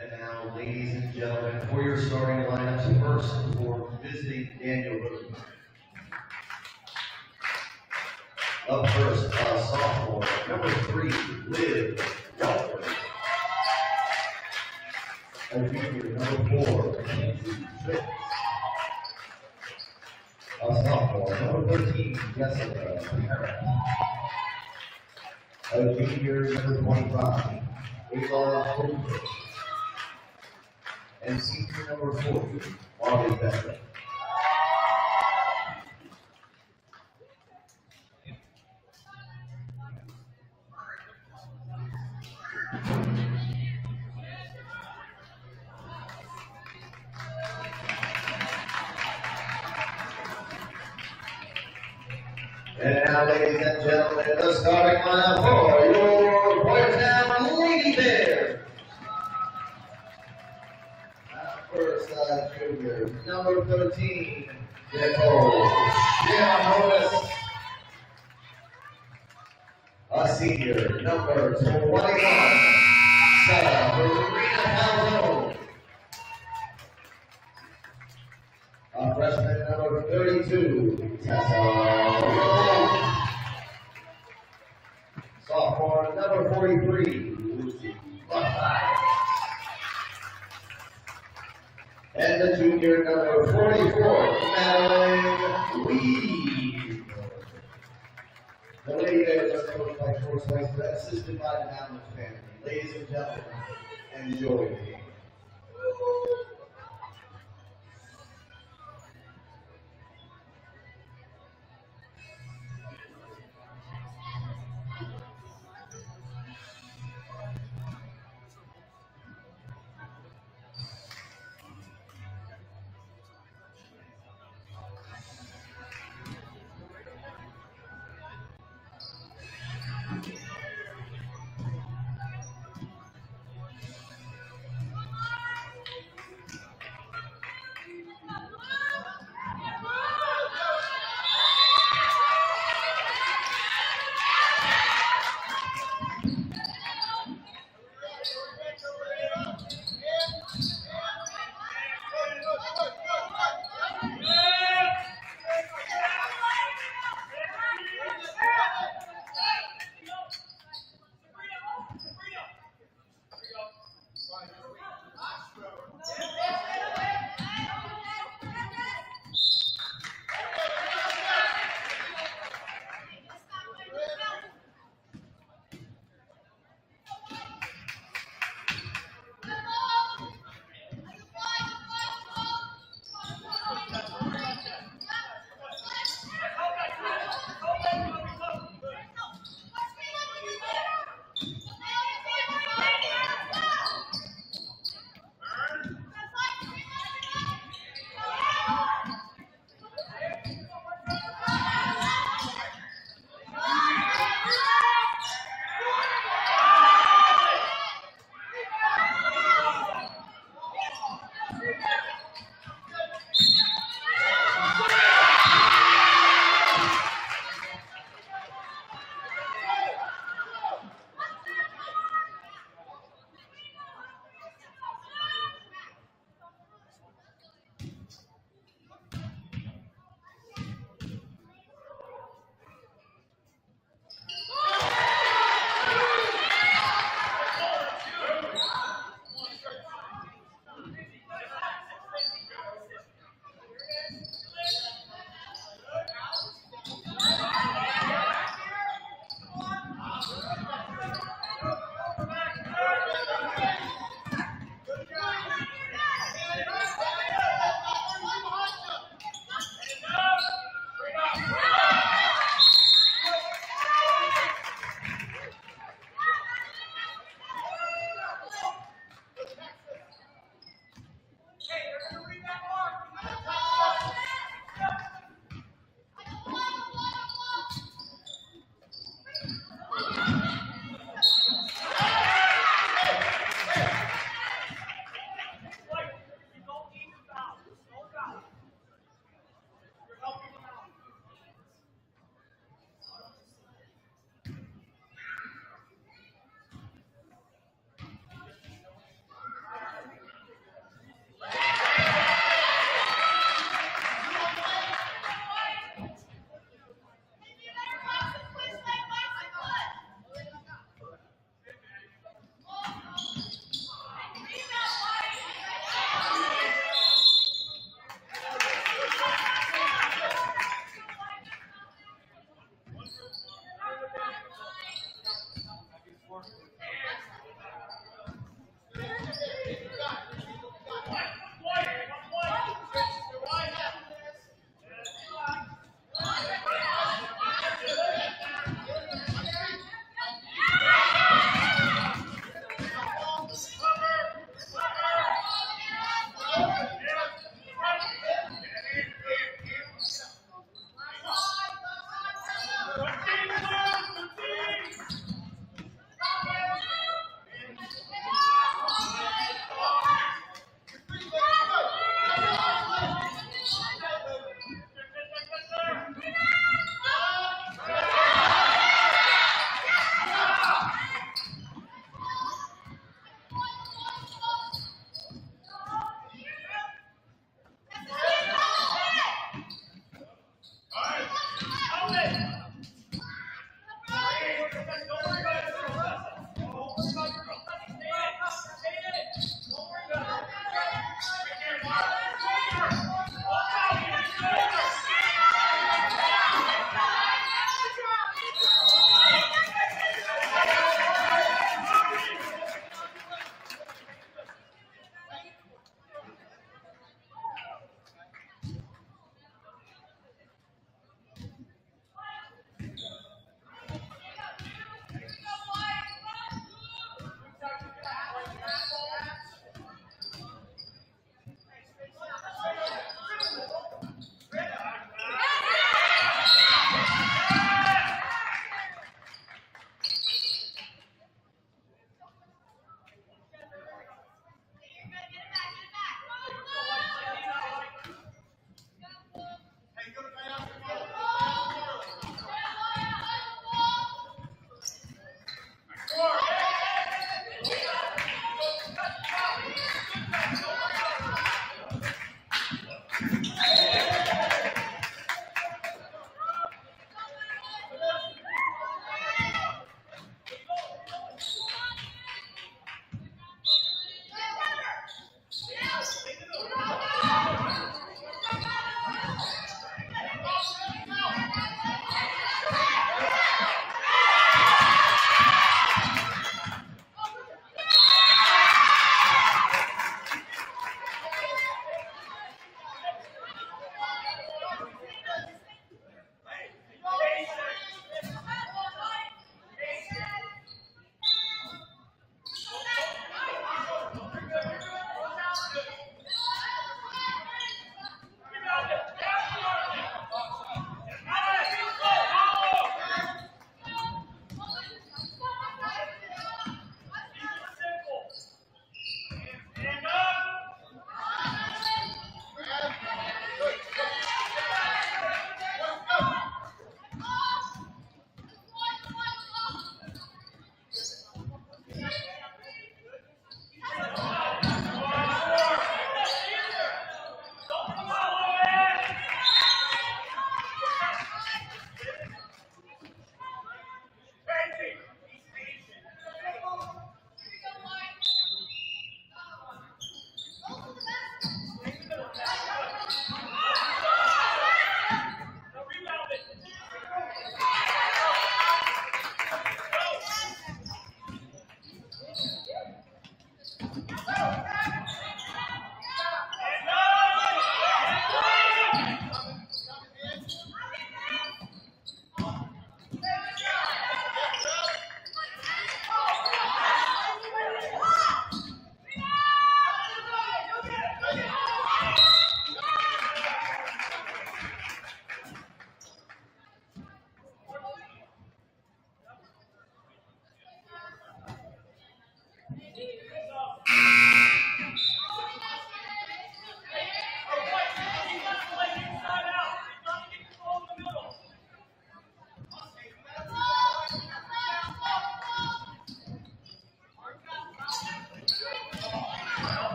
And now, ladies and gentlemen, for your starting lineups, first for visiting Daniel Rookie. Up first, sophomore, number 3, Liv Walker. A junior, number 4, Nancy Tripp. A sophomore, number 13, Jessica Parrott. A junior, number 25, Ayla Holbrook. And senior number 40, Molly Becker. And now, ladies and gentlemen, the starting lineup for your Boyertown Lady Bears. First, junior, number 13, Nicole Giannonis. A senior, number 21, Sarah Marina Calzone. A freshman, number 32, Tessa Willow. Sophomore, number 43, Lucy Buckeye. And the junior, number 44, Madeline Lee. The Lady Bears are coached by George Weiss, but assisted by the Mountain family. Ladies and gentlemen, enjoy the game.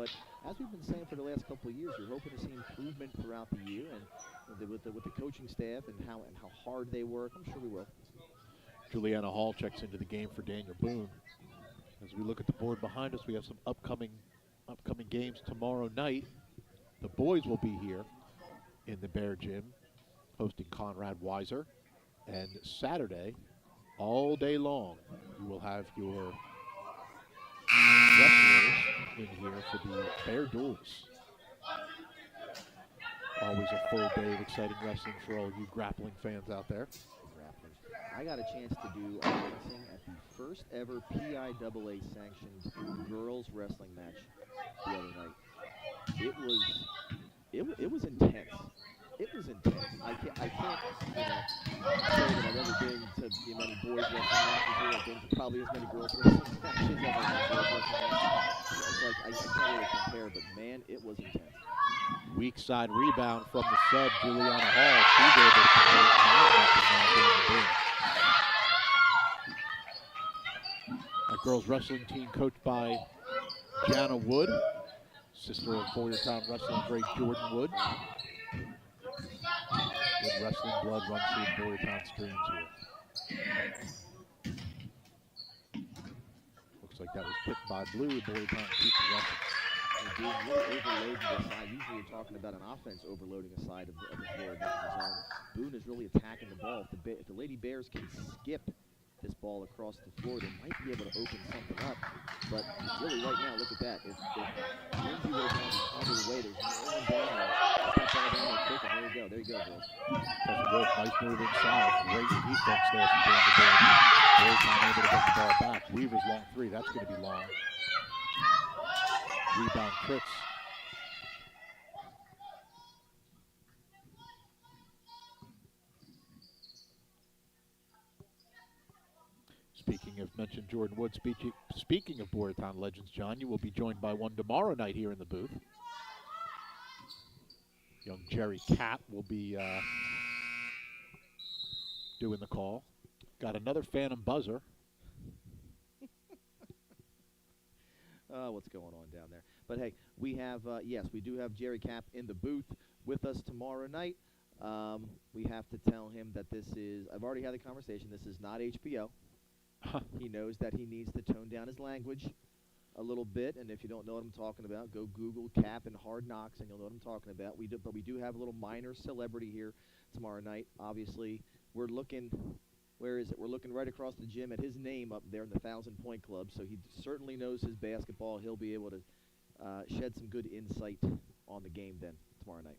But as we've been saying for the last couple of years, you're hoping to see improvement throughout the year, and with the coaching staff and how hard they work, I'm sure we will. Juliana Hall checks into the game for Daniel Boone. As we look at the board behind us, we have some upcoming games tomorrow night. The boys will be here in the Bear Gym, hosting Conrad Weiser. And Saturday, all day long, you will have your wrestlers in here for the Bear Duels. Always a full day of exciting wrestling for all you grappling fans out there. Grappling. I got a chance to do announcing at the first ever PIAA sanctioned girls wrestling match the other night. It was intense. It was intense. I can't say that I've ever been to many boys wrestling matches here. I've been to probably as many girls wrestling matches as I've been to boys wrestling matches. It's like I can't really compare, but man, it was intense. Weak side rebound from the sub, Juliana Hall. She's able to convert a girls wrestling team coached by Jana Wood, sister of Boyertown wrestling great Jordan Wood. Good wrestling blood runs through Boyertown streams here. Looks like that was picked by Blue. Boyertown keeps the wrestling. Being really overloading the side. Usually you're talking about an offense overloading a side of the floor against the zone. Boone is really attacking the ball. If the Lady Bears can skip this ball across the floor, they might be able to open something up. But really right now, look at that. If Lindsay would have gone under the way, there's no one down there. Step ball down there quick, and there you go, boys. Nice move inside. Great defense there from Daniel Boone. Boyertown able to get the ball back. Weaver's long three. That's going to be long. Rebound Fritz. Speaking of mentioned Jordan Wood, speaking of Boyertown legends, John, you will be joined by one tomorrow night here in the booth. Young Jerry Capp will be doing the call. Got another phantom buzzer. What's going on down there? But hey, we have, yes, we do have Jerry Capp in the booth with us tomorrow night. We have to tell him that this is, I've already had the conversation, this is not HBO. He knows that he needs to tone down his language a little bit, and if you don't know what I'm talking about, go Google Cap and Hard Knocks, and you'll know what I'm talking about. But we do have a little minor celebrity here tomorrow night. Obviously, we're looking, where is it? We're looking right across the gym at his name up there in the 1,000 Point Club, so he certainly knows his basketball. He'll be able to shed some good insight on the game then tomorrow night.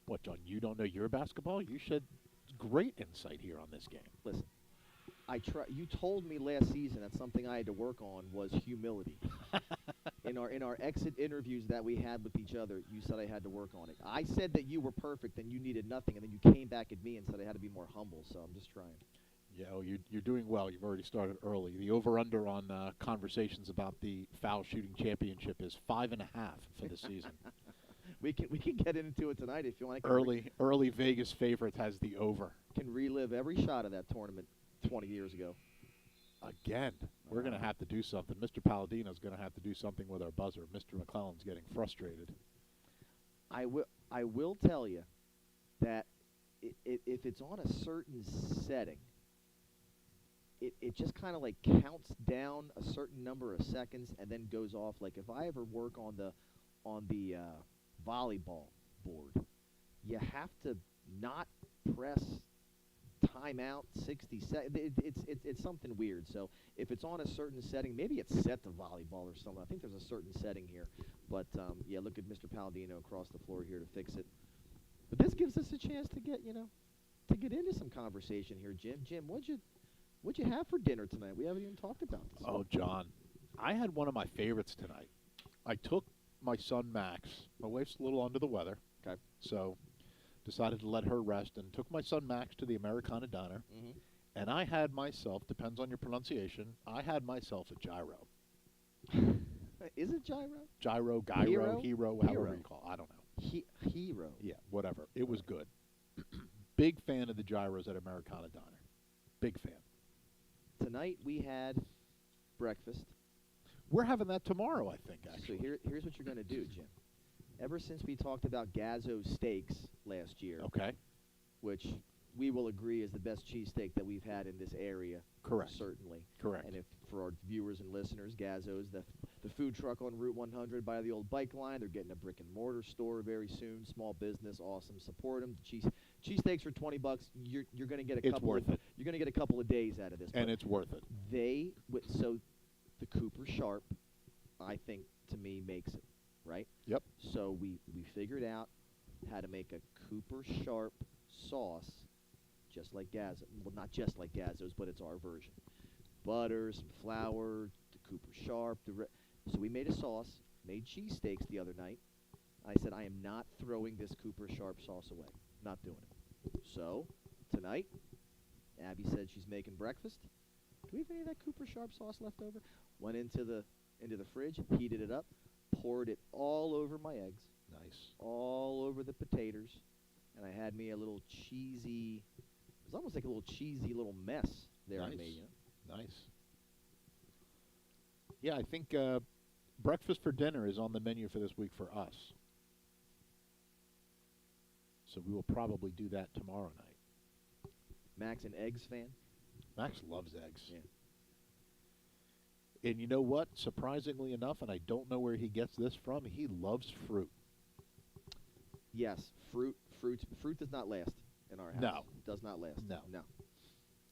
What, John, you don't know your basketball? You shed great insight here on this game. Listen. You told me last season that something I had to work on was humility. in our exit interviews that we had with each other, you said I had to work on it. I said that you were perfect and you needed nothing, and then you came back at me and said I had to be more humble. So I'm just trying. Yeah, well, you're doing well. You've already started early. The over/under on conversations about the foul shooting championship is 5.5 for the season. We can get into it tonight if you want. Early Vegas favorite has the over. Can relive every shot of that tournament 20 years ago. Again, we're going to have to do something. Mr. Palladino's going to have to do something with our buzzer. Mr. McClellan's getting frustrated. I will tell you that if it's on a certain setting, it just kind of like counts down a certain number of seconds and then goes off. Like if I ever work on the volleyball board, you have to not press timeout 60 seconds. It's something weird. So if it's on a certain setting, maybe it's set to volleyball or something. I think there's a certain setting here. But yeah, look at Mr. Palladino across the floor here to fix it. But this gives us a chance to get into some conversation here, Jim. Jim, what'd you have for dinner tonight? We haven't even talked about this. Oh, John, I had one of my favorites tonight. I took my son Max. My wife's a little under the weather. Okay. So decided to let her rest and took my son Max to the Americana Diner. Mm-hmm. And I had myself, depends on your pronunciation, I had myself a gyro. Is it gyro? Gyro, gyro, hero, however you call it. I don't know. Hero. Yeah, whatever. It was good. Big fan of the gyros at Americana Diner. Big fan. Tonight we had breakfast. We're having that tomorrow, I think, actually. So here's what you're going to do, Jim. Ever since we talked about Gazzo Steaks last year, Okay. which we will agree is the best cheesesteak that we've had in this area. Correct. Certainly. Correct. And if for our viewers and listeners, Gazzo's, the food truck on Route 100 by the old bike line. They're getting a brick and mortar store very soon. Small business, awesome. Support them. Cheesesteaks for $20. You're going to get a It's couple. worth it. You're going to get a couple of days out of this. And it's worth it. So the Cooper Sharp, I think, to me, makes it, right? Yep. So we figured out how to make a Cooper Sharp sauce, just like Gazzo. Well, not just like Gazzo's, but it's our version. Butter, some flour, the Cooper Sharp. So we made a sauce, made cheesesteaks the other night. I said, I am not throwing this Cooper Sharp sauce away. Not doing it. So tonight, Abby said she's making breakfast. Do we have any of that Cooper Sharp sauce left over? Went into the fridge, heated it up, poured it all over my eggs. Nice. All over the potatoes. And I had me a little cheesy, it was almost like a little cheesy little mess there I Nice. made. Nice. Yeah, I think breakfast for dinner is on the menu for this week for us. So we will probably do that tomorrow night. Max, an eggs fan? Max loves eggs. Yeah. And you know what? Surprisingly enough, and I don't know where he gets this from, he loves fruit. Yes, fruit does not last in our house. No. Does not last. No. No.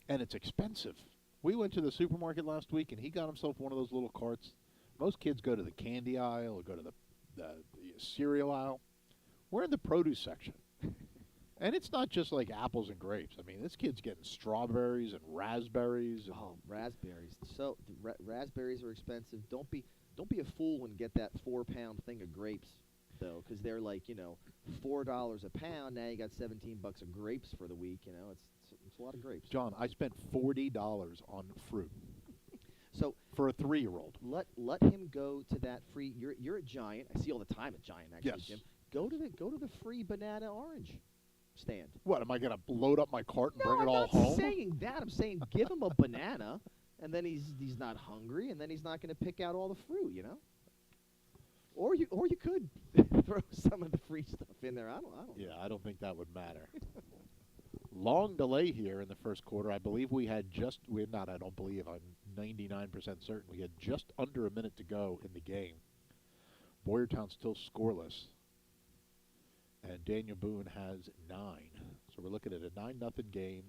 And it's expensive. We went to the supermarket last week, and he got himself one of those little carts. Most kids go to the candy aisle or go to the cereal aisle. We're in the produce section. And it's not just like apples and grapes. I mean, this kid's getting strawberries and raspberries. And Oh, raspberries. So raspberries are expensive. Don't be a fool and get that 4-pound thing of grapes, though, because they're like, $4 a pound. Now you got $17 of grapes for the week. It's a lot of grapes. John, I spent $40 on fruit. So for a 3-year-old. Let him go to that free. You're a Giant. I see all the time at Giant, actually, Yes. Jim. Go to the free banana orange stand. What, am I going to load up my cart and No, bring it I'm all not home? saying that. I'm saying give him a banana, and then he's not hungry, and then he's not going to pick out all the fruit, Or you could throw some of the free stuff in there. I don't know. Yeah, I don't think that would matter. Long delay here in the first quarter. I believe I don't believe, I'm 99% certain. We had just under a minute to go in the game. Boyertown still scoreless. And Daniel Boone has 9. So we're looking at a 9-0 game.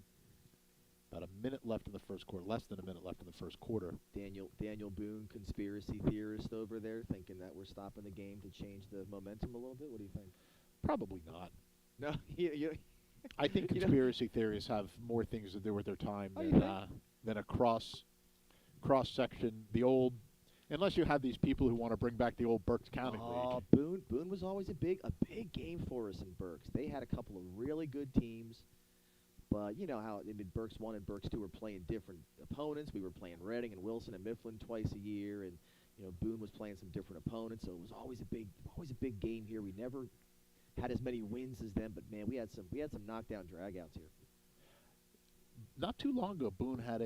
About a minute left in the first quarter, less than a minute left in the first quarter. Daniel Boone, conspiracy theorist over there, thinking that we're stopping the game to change the momentum a little bit. What do you think? Probably not. No, I think conspiracy theories have more things to do with their time than a cross section. The old, unless you have these people who want to bring back the old Berks County League. Boone was always a big game for us in Berks. They had a couple of really good teams, but you know how Berks 1 and Berks 2 were playing different opponents. We were playing Reading and Wilson and Mifflin twice a year, and Boone was playing some different opponents. So it was always a big game here. We never had as many wins as them, but man, we had some knockdown dragouts here. Not too long ago, Boone had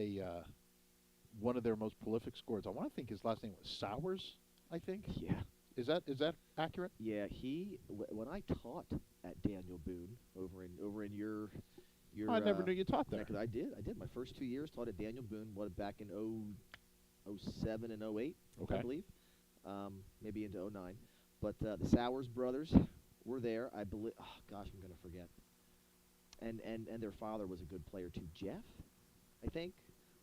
one of their most prolific scorers. I want to think his last name was Sowers, I think. Yeah. Is that accurate? Yeah, when I taught at Daniel Boone over in your I never knew you taught there. I did. My first 2 years taught at Daniel Boone. Back in 07 and 08, Okay. I believe, maybe into 09. But the Sowers brothers were there. I believe. Oh gosh, I'm gonna forget. And their father was a good player too. Jeff, I think,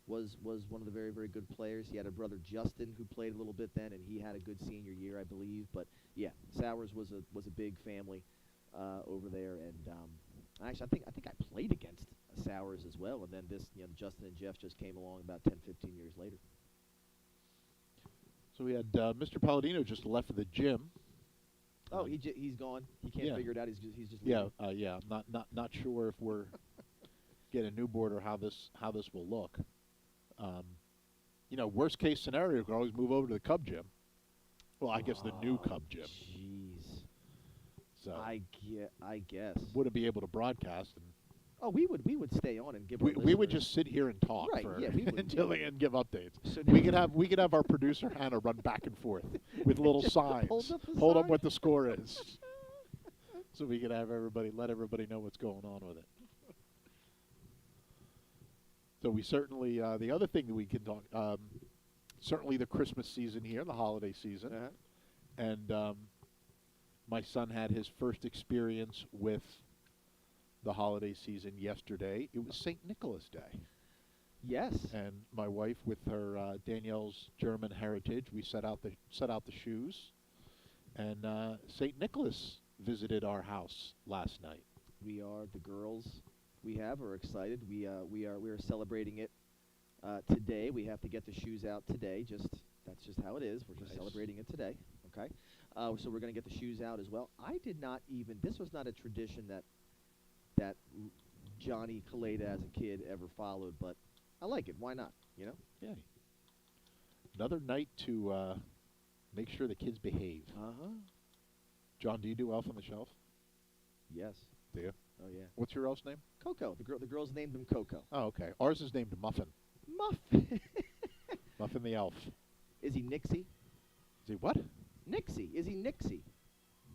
was one of the very, very good players. He had a brother Justin who played a little bit then, and he had a good senior year, I believe. But yeah, Sowers was a big family over there, and actually I think I played against Sowers as well. And then this, Justin and Jeff just came along about 10, 15 years later. So we had Mr. Palladino just left for the gym. Oh, he's gone. He can't figure it out. He's just yeah, leaving. yeah. Not sure if we're getting a new board or how this will look. Worst case scenario, we could always move over to the Cub gym. Well, I guess the new Cub gym. Jeez. So I guess. Wouldn't be able to broadcast. And Oh, we would stay on and give our We would listeners- just sit here and talk Right, for yeah, we would- until and give updates. So We could have our producer Hannah run back and forth with little Just signs. hold up Up the what the score is, so we could have let everybody know what's going on with it. So we certainly the other thing that we can talk certainly the Christmas season here, the holiday season, and my son had his first experience with the holiday season yesterday. It was St. Nicholas Day. Yes. And my wife, with her Danielle's German heritage, we set out the shoes, and St. Nicholas visited our house last night. The girls are excited. We are celebrating it today. We have to get the shoes out today. That's just how it is. We're just Nice. celebrating it today. Okay. So we're going to get the shoes out as well. I did not even. This was not a tradition that Johnny Kaleda as a kid ever followed, but I like it. Why not? You know? Yeah. Another night to make sure the kids behave. John, do you do Elf on the Shelf? Yes. Do you? Oh yeah. What's your elf's name? Coco. The girls named him Coco. Oh, okay. Ours is named Muffin. Muffin. Muffin the elf. Is he Nixie? Is he what? Nixie. Is he Nixie?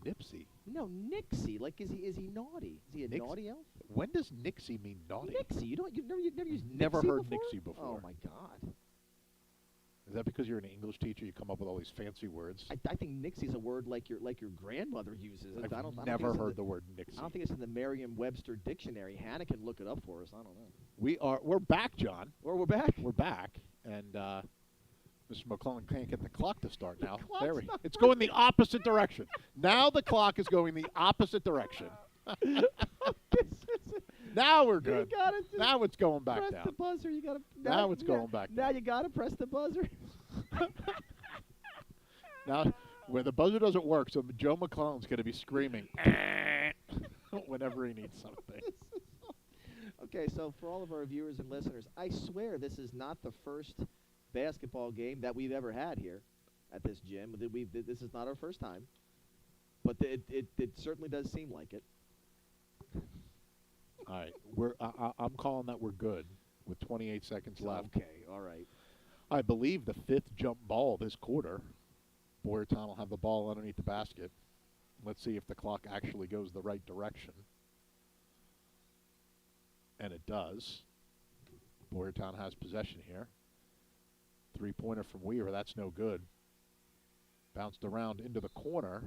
Nipsey. No, Nixie. Like, is he naughty? Is he a naughty elf? When does Nixie mean naughty? Nixie. You've never used Never Nixie heard before? Nixie before. Oh my God. Is that because you're an English teacher? You come up with all these fancy words. I think Nixie's a word like your grandmother uses. I've I don't never think heard the word Nixie. I don't think it's in the Merriam-Webster dictionary. Hannah can look it up for us. I don't know. We're back, John. Or we're back. We're back, and Mr. McClellan can't get the clock to start now. clock's There we not It's going the opposite direction. Now the clock is going the opposite direction. Now we're good. You gotta just Now it's going back press down. the buzzer. You gotta. Now it's going back Now you gotta press the buzzer. Now, when the buzzer doesn't work, so Joe McClellan's going to be screaming whenever he needs something. Okay, so for all of our viewers and listeners, I swear this is not the first basketball game that we've ever had here at this gym. This is not our first time, but it certainly does seem like it. All right, I'm calling that we're good with 28 seconds left. Okay, all right. I believe the fifth jump ball this quarter. Boyertown will have the ball underneath the basket. Let's see if the clock actually goes the right direction. And it does. Boyertown has possession here. Three-pointer from Weaver. That's no good. Bounced around into the corner.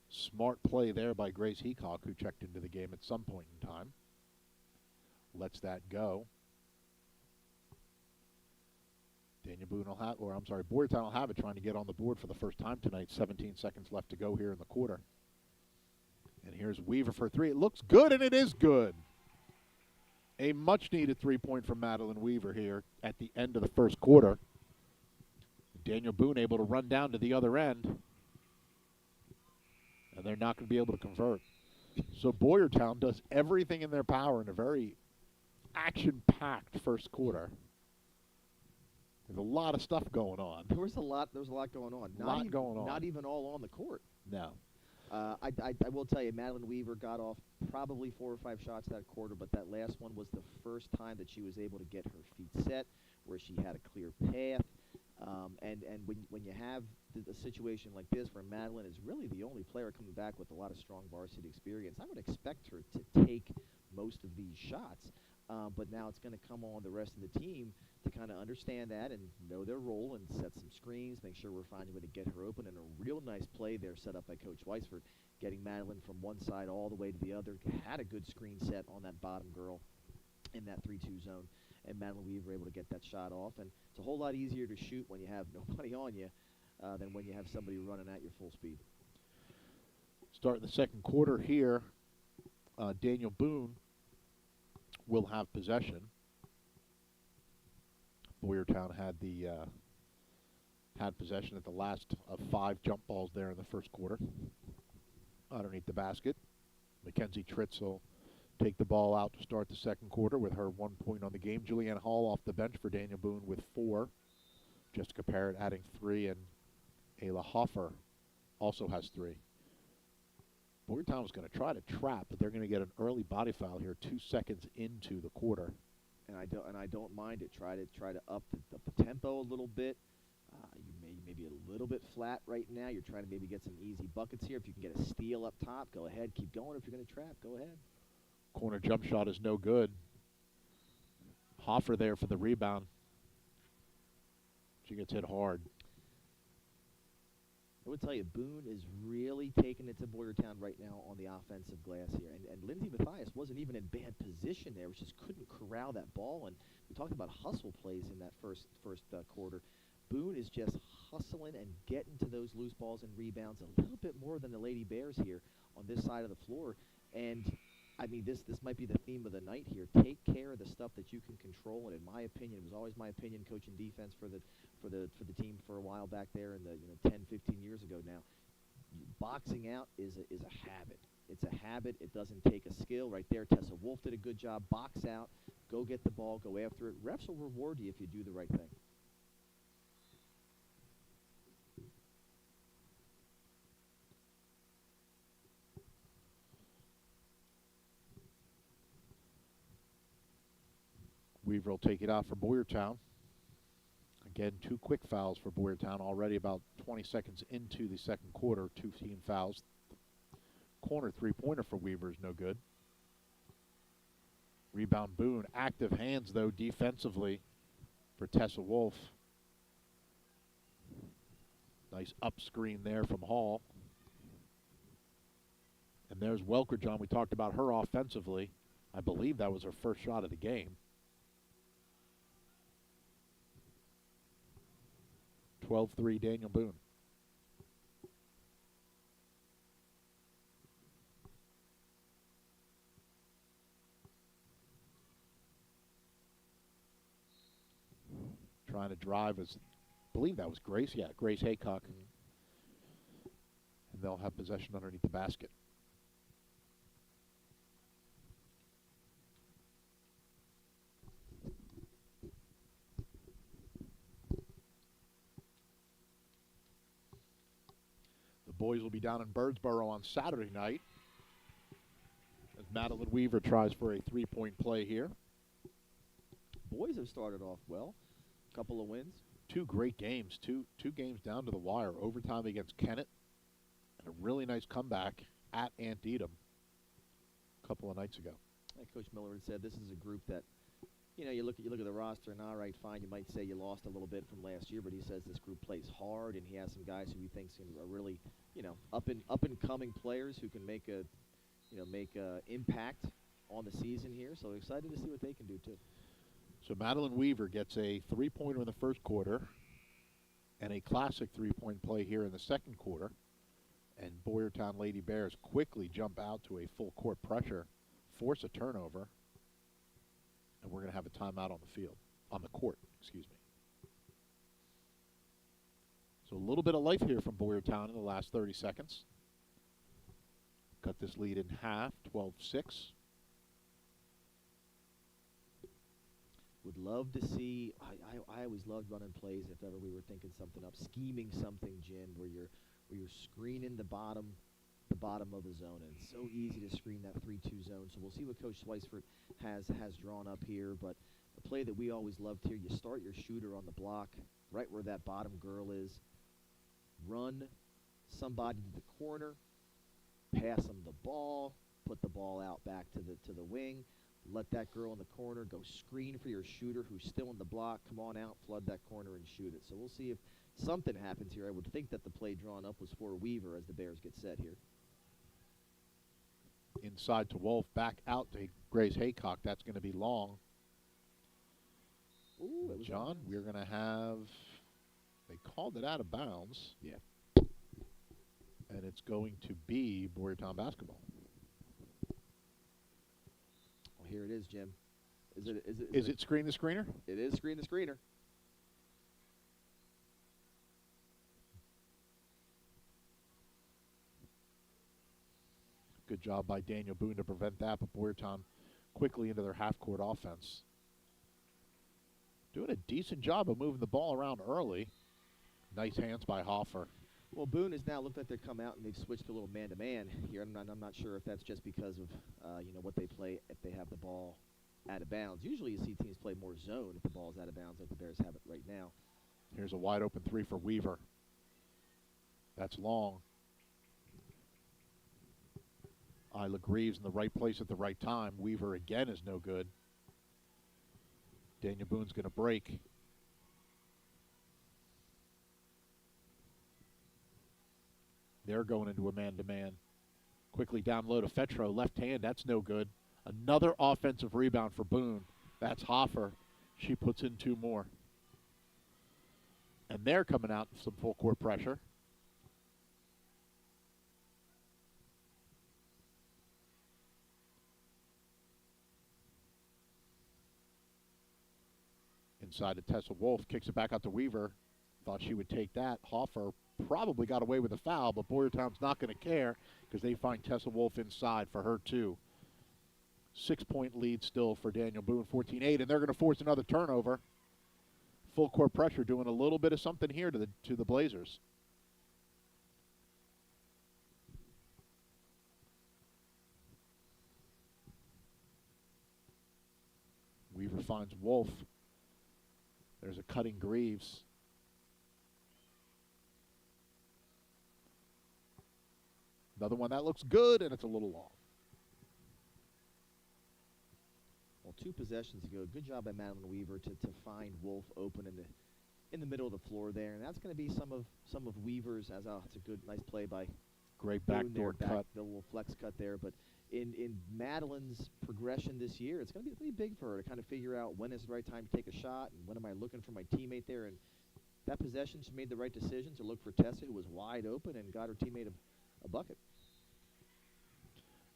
Smart play there by Grace Heacock, who checked into the game at some point in time. Lets that go. Daniel Boone will have, or I'm sorry, Boyertown will have it, trying to get on the board for the first time tonight. 17 seconds left to go here in the quarter. And here's Weaver for three. It looks good, and it is good. A much-needed three-point from Madeline Weaver here at the end of the first quarter. Daniel Boone able to run down to the other end. And they're not going to be able to convert. So Boyertown does everything in their power in a very action-packed first quarter. There's a lot of stuff going on. There was a lot going on. Not even all on the court. No. I will tell you, Madeline Weaver got off probably 4 or 5 shots that quarter, but that last one was the first time that she was able to get her feet set, where she had a clear path. And when you have a situation like this, where Madeline is really the only player coming back with a lot of strong varsity experience, I would expect her to take most of these shots. But now it's going to come on the rest of the team to kind of understand that and know their role and set some screens, make sure we're finding a way to get her open. And a real nice play there set up by Coach Weisford, getting Madeline from one side all the way to the other. Had a good screen set on that bottom girl in that 3-2 zone. And Madeline Weaver able to get that shot off. And it's a whole lot easier to shoot when you have nobody on you than when you have somebody running at your full speed. Starting the second quarter here, Daniel Boone will have possession. Boyertown had possession at the last of 5 jump balls there in the first quarter. Underneath the basket, Mackenzie Tritz will take the ball out to start the second quarter with her 1 point on the game. Julianne Hall off the bench for Daniel Boone with 4. Jessica Parrott adding 3, and Ayla Hoffer also has 3. Boyertown was going to try to trap, but they're going to get an early body foul here 2 seconds into the quarter. And I don't mind it. Try to up the tempo a little bit. You may be a little bit flat right now. You're trying to maybe get some easy buckets here. If you can get a steal up top, go ahead. Keep going. If you're going to trap, go ahead. Corner jump shot is no good. Hoffer there for the rebound. She gets hit hard. I would tell you, Boone is really taking it to Boyertown right now on the offensive glass here. And Lindsay Mathias wasn't even in bad position there. She just couldn't corral that ball. And we talked about hustle plays in that first quarter. Boone is just hustling and getting to those loose balls and rebounds a little bit more than the Lady Bears here on this side of the floor. And, I mean, this might be the theme of the night here. Take care of the stuff that you can control. And in my opinion, it was always my opinion coaching defense for the team for a while back there in the 10, 15 years ago now. Boxing out is a habit. It's a habit. It doesn't take a skill. Right there, Tessa Wolf did a good job. Box out. Go get the ball. Go after it. Refs will reward you if you do the right thing. Weaver will take it out for Boyertown. Again, 2 quick fouls for Boyertown already about 20 seconds into the second quarter. 2 team fouls. Corner three-pointer for Weaver is no good. Rebound Boone. Active hands, though, defensively for Tessa Wolf. Nice up screen there from Hall. And there's Welker, John. We talked about her offensively. I believe that was her first shot of the game. 12-3 Daniel Boone. Trying to drive I believe that was Grace. Yeah, Grace Haycock. And they'll have possession underneath the basket. Boys will be down in Birdsboro on Saturday night as Madeline Weaver tries for a 3-point play here. Boys have started off well. Couple of wins. 2 great games. Two games down to the wire. Overtime against Kennett and a really nice comeback at Antietam a couple of nights ago. Like Coach Miller had said, this is a group that, you look at the roster and all right, fine, you might say you lost a little bit from last year, but he says this group plays hard and he has some guys who he thinks are really, up and coming players who can make a impact on the season here. So excited to see what they can do too. So Madeline Weaver gets a 3-pointer in the first quarter and a classic 3-point play here in the second quarter. And Boyertown Lady Bears quickly jump out to a full court pressure, force a turnover, and we're going to have a timeout on the court, excuse me. So a little bit of life here from Boyertown in the last 30 seconds. Cut this lead in half, 12-6. Would love to see. I always loved running plays if ever we were thinking something up, scheming something, Jim, where you're screening the bottom of the zone, and it's so easy to screen that 3-2 zone. So we'll see what Coach Sweisford has drawn up here. But the play that we always loved here, you start your shooter on the block, right where that bottom girl is. Run somebody to the corner, pass them the ball, put the ball out back to the wing. Let that girl in the corner go screen for your shooter who's still in the block. Come on out, flood that corner, and shoot it. So we'll see if something happens here. I would think that the play drawn up was for Weaver as the Bears get set here. Inside to Wolf, back out to Grace Haycock. That's going to be long. Ooh, John, we're going to have, they called it out of bounds. Yeah. And it's going to be Boyertown basketball. Well, here it is, Jim. Is it screen the screener? It is screen the screener. Good job by Daniel Boone to prevent that, but Boyertown quickly into their half-court offense. Doing a decent job of moving the ball around early. Nice hands by Hoffer. Well, Boone has now looked like they're come out and they've switched to a little man-to-man here. I'm not sure if that's just because of what they play if they have the ball out of bounds. Usually you see teams play more zone if the ball's out of bounds, like the Bears have it right now. Here's a wide open three for Weaver. That's long. Isla Greaves in the right place at the right time. Weaver again is no good. Daniel Boone's going to break. They're going into a man-to-man. Quickly down low to Fetro. Left hand, that's no good. Another offensive rebound for Boone. That's Hoffer. She puts in 2 more. And they're coming out with some full court pressure. Inside to Tessa Wolf. Kicks it back out to Weaver. Thought she would take that. Hoffer probably got away with a foul, but Boyertown's not going to care because they find Tessa Wolf inside for her too. 6-point lead still for Daniel Boone, 14-8, and they're going to force another turnover. Full court pressure doing a little bit of something here to the Blazers. Weaver finds Wolf. There's a cutting Greaves. Another one that looks good, and it's a little long. Well, 2 possessions ago, good job by Madeline Weaver to find Wolf open in the middle of the floor there, and that's going to be some of Weaver's. It's a good, nice play by Great Boone backdoor cut. The little flex cut there, but in Madeline's progression this year, it's going to be really big for her to kind of figure out when is the right time to take a shot and when am I looking for my teammate there. And that possession, she made the right decision to look for Tessa, who was wide open, and got her teammate a bucket.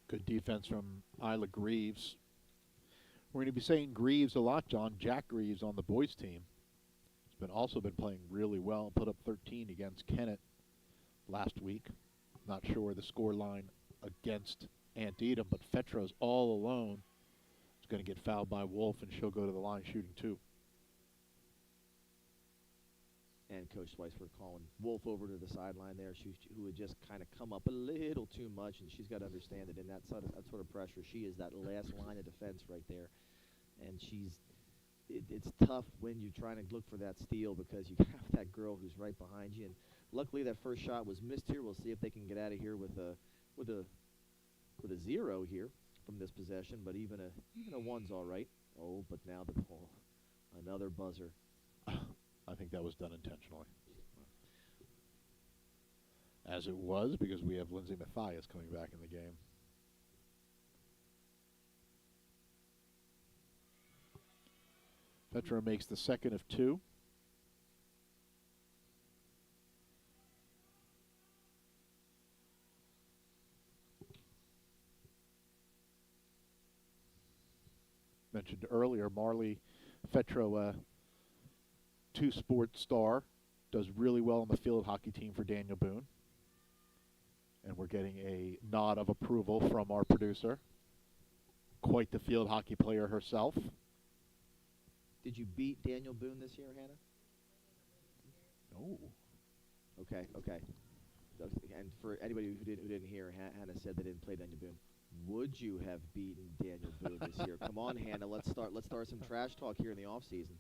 Good defense from Isla Greaves. We're going to be saying Greaves a lot, John. Jack Greaves on the boys team. He's also been playing really well. Put up 13 against Kennett last week. Not sure the score line against Antietam, but Fetro's all alone. Is going to get fouled by Wolf, and she'll go to the line shooting 2. And Coach Weisberg calling Wolf over to the sideline there, who had just kind of come up a little too much, and she's got to understand that in that sort of pressure, she is that last line of defense right there. And it's tough when you're trying to look for that steal because you have that girl who's right behind you. And luckily that first shot was missed here. We'll see if they can get out of here with a 0 here from this possession, but even a 1's all right. Oh, but now another buzzer. I think that was done intentionally. As it was, because we have Lindsay Mathias coming back in the game. Fetro makes the second of 2. Mentioned earlier, Marley Fetro, 2-sport star, does really well on the field hockey team for Daniel Boone. And we're getting a nod of approval from our producer. Quite the field hockey player herself. Did you beat Daniel Boone this year, Hannah? Oh. Okay. And for anybody who didn't hear, Hannah said they didn't play Daniel Boone. Would you have beaten Daniel Boone this year? Come on, Hannah. Let's start some trash talk here in the off season.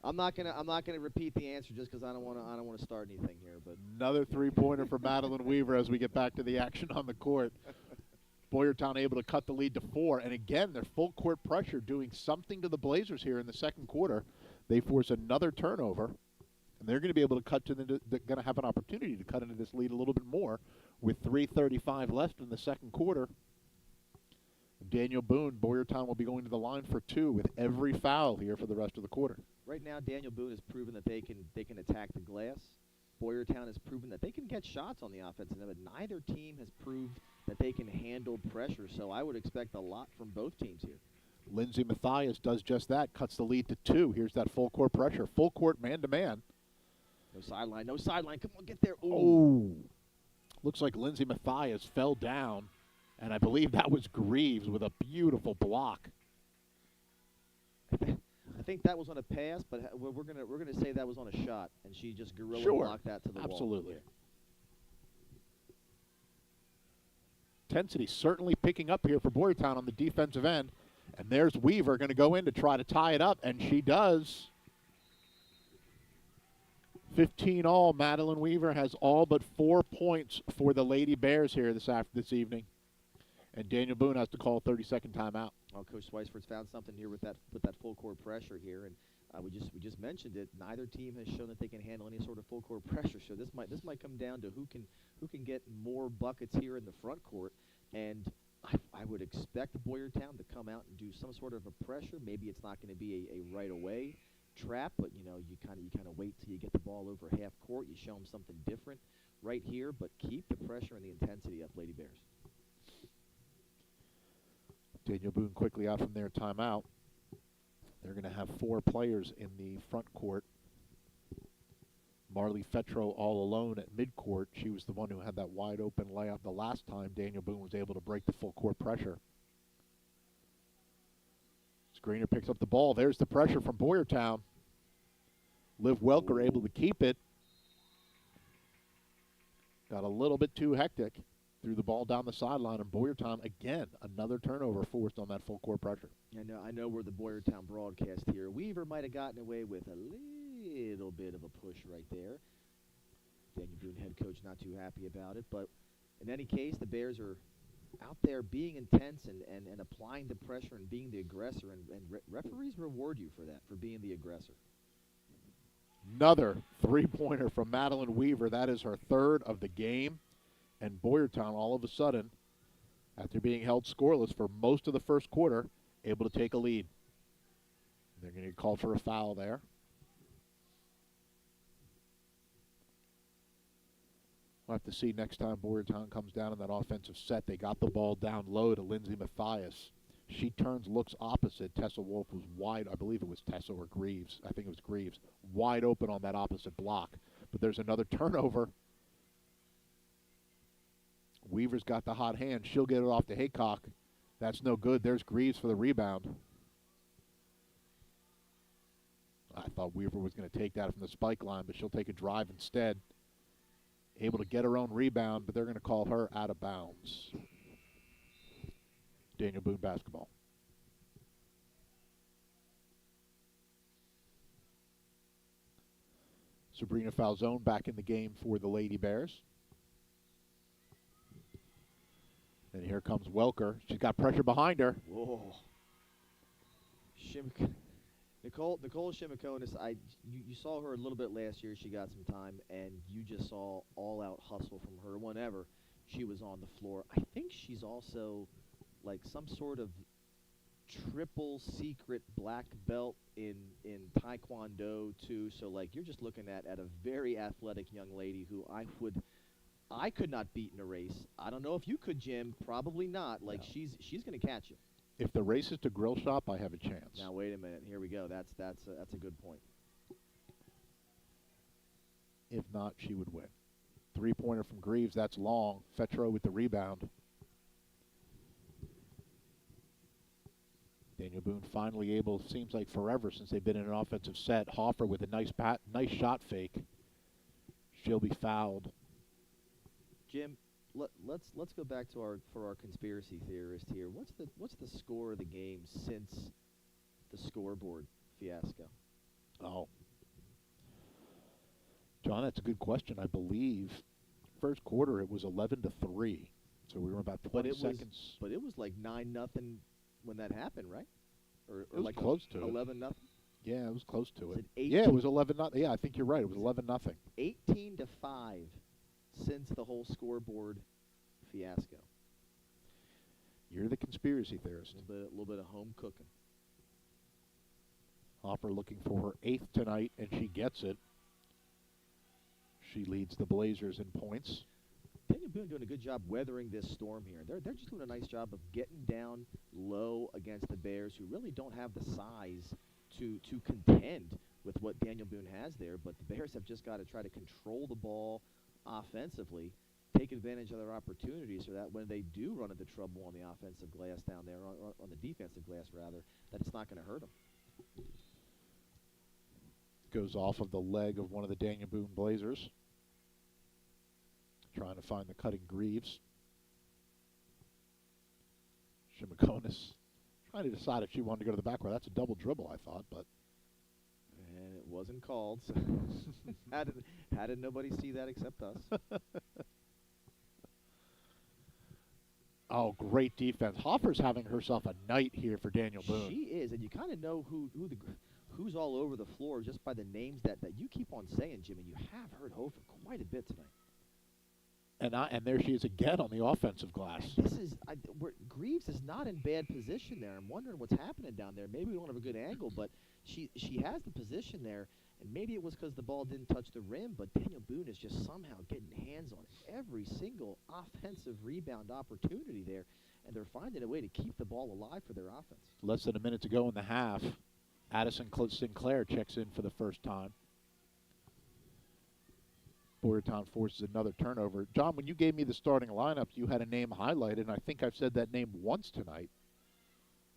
I'm not gonna repeat the answer just because I don't want to start anything here. But another 3-pointer for Madeline Weaver as we get back to the action on the court. Boyertown able to cut the lead to 4, and again their full court pressure doing something to the Blazers here in the second quarter. They force another turnover, and they're going to be able to they're going to have an opportunity to cut into this lead a little bit more with 3:35 left in the second quarter. Daniel Boone, Boyertown will be going to the line for 2 with every foul here for the rest of the quarter. Right now, Daniel Boone has proven that they can attack the glass. Boyertown has proven that they can get shots on the offensive end, but neither team has proved that they can handle pressure. So I would expect a lot from both teams here. Lindsay Mathias does just that, cuts the lead to 2. Here's that full court pressure, full court man-to-man. No sideline. Come on, get there. Oh. Looks like Lindsay Mathias fell down, and I believe that was Greaves with a beautiful block. I think that was on a pass, but we're gonna say that was on a shot, and she just gorilla Sure. blocked that to the wall. Absolutely. Intensity certainly picking up here for Boyertown on the defensive end. And there's Weaver going to go in to try to tie it up, and she does. 15 all. Madeline Weaver has all but 4 points for the Lady Bears here this evening. And Daniel Boone has to call a 30-second timeout. Well, Coach Weisford's found something here with that full court pressure here, and we just mentioned it. Neither team has shown that they can handle any sort of full court pressure. So this might come down to who can get more buckets here in the front court. And I would expect Boyertown to come out and do some sort of a pressure. Maybe it's not going to be a right away trap, but you kind of wait till you get the ball over half court. You show them something different right here, but keep the pressure and the intensity up, Lady Bears. Daniel Boone quickly out from their timeout. They're going to have 4 players in the front court. Marley Fetro all alone at midcourt. She was the one who had that wide open layup the last time Daniel Boone was able to break the full court pressure. Screener picks up the ball. There's the pressure from Boyertown. Liv Welker able to keep it. Got a little bit too hectic. Threw the ball down the sideline, and Boyertown, again, another turnover forced on that full court pressure. I know we're the Boyertown broadcast here. Weaver might have gotten away with a little bit of a push right there. Daniel Boone, head coach, not too happy about it. But in any case, the Bears are out there being intense and applying the pressure and being the aggressor, and referees reward you for that, for being the aggressor. Another three-pointer from Madeline Weaver. That is her third of the game. And Boyertown, all of a sudden, after being held scoreless for most of the first quarter, able to take a lead. They're going to get called for a foul there. We'll have to see next time Boyertown comes down in that offensive set. They got the ball down low to Lindsay Mathias. She turns, looks opposite. Tessa Wolf was wide. I believe it was Tessa or Greaves. I think it was Greaves. Wide open on that opposite block. But there's another turnover. Weaver's got the hot hand. She'll get it off to Haycock. That's no good. There's Greaves for the rebound. I thought Weaver was going to take that from the spike line, but she'll take a drive instead. Able to get her own rebound, but they're going to call her out of bounds. Daniel Boone basketball. Sabrina Falzone back in the game for the Lady Bears. And here comes Welker. She's got pressure behind her. Whoa. Nicole Shimikonis, you saw her a little bit last year. She got some time, and you just saw all-out hustle from her whenever she was on the floor. I think she's also like some sort of triple secret black belt in Taekwondo too. So like you're just looking at a very athletic young lady who I could not beat in a race. I don't know if you could, Jim. Probably not. Like No. she's going to catch you. If the race is to grill shop, I have a chance. Now wait a minute. Here we go. That's a good point. If not, she would win. Three-pointer from Greaves. That's long. Fetro with the rebound. Daniel Boone finally able, seems like forever since they've been in an offensive set. Hoffer with a nice shot fake. She'll be fouled. Jim, let's go back to our conspiracy theorist here. What's the score of the game since the scoreboard fiasco? Oh, John, that's a good question. I believe first quarter it was 11-3, so we were about 20 seconds. But it was like 9-0 when that happened, right? Or It was like close to it. 11-0. Yeah, it was close to Was it. it Yeah, it was 11-0. Yeah, I think you're right. It was 11-0. 18-5 since the whole scoreboard fiasco. You're the conspiracy theorist. A little bit of home cooking. Hoffer looking for her 8th tonight, and she gets it. She leads the Blazers in points. Daniel Boone doing a good job weathering this storm here. They're just doing a nice job of getting down low against the Bears, who really don't have the size to contend with what Daniel Boone has there. But the Bears have just got to try to control the ball offensively, take advantage of their opportunities so that when they do run into trouble on the offensive glass down there, on the defensive glass rather, that it's not going to hurt them. goes off of the leg of one of the Daniel Boone Blazers. Trying to find the cutting Greaves. Shimakonis trying to decide if she wanted to go to the back row. That's a double dribble, I thought, but. And it wasn't called. So how did nobody see that except us? Oh, great defense. Hoffer's having herself a night here for Daniel Boone. She is, and you kind of know who's all over the floor just by the names that you keep on saying, Jimmy. You have heard Hofer quite a bit tonight. And there she is again on the offensive glass. Greaves is not in bad position there. I'm wondering what's happening down there. Maybe we don't have a good angle, but she has the position there, and maybe it was because the ball didn't touch the rim, but Daniel Boone is just somehow getting hands on every single offensive rebound opportunity there, and they're finding a way to keep the ball alive for their offense. Less than a minute to go in the half. Addison Sinclair checks in for the first time. Boyertown forces another turnover. John, when you gave me the starting lineup, you had a name highlighted, and I think I've said that name once tonight,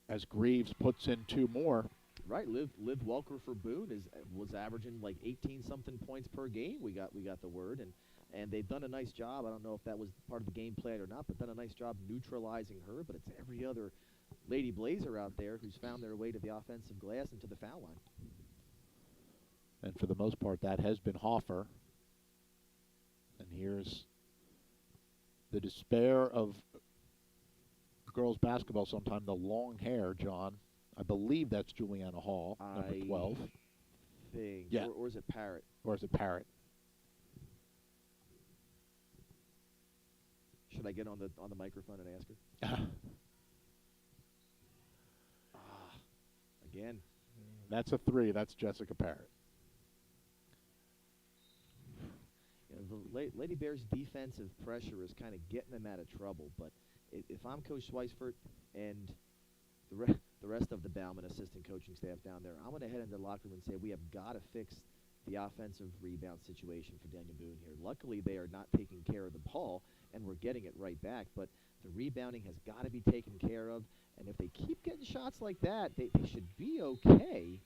as Greaves puts in two more. Right, Liv Welker for Boone was averaging like 18-something points per game. We got the word, and they've done a nice job. I don't know if that was part of the game plan or not, but done a nice job neutralizing her. But it's every other Lady Blazer out there who's found their way to the offensive glass and to the foul line. And for the most part, that has been Hoffer. And here's the despair of girls basketball sometime, the long hair, John. I believe that's Juliana Hall, number 12. Think. Yeah. Or is it Parrott? Or is it Parrott? Should I get on the microphone and ask her? Again. That's a 3. That's Jessica Parrott. The Lady Bears' defensive pressure is kind of getting them out of trouble. But if I'm Coach Schweisfert and the rest of the Bauman assistant coaching staff down there, I'm going to head into the locker room and say we have got to fix the offensive rebound situation for Daniel Boone here. Luckily, they are not taking care of the ball, and we're getting it right back. But the rebounding has got to be taken care of. And if they keep getting shots like that, they should be okay.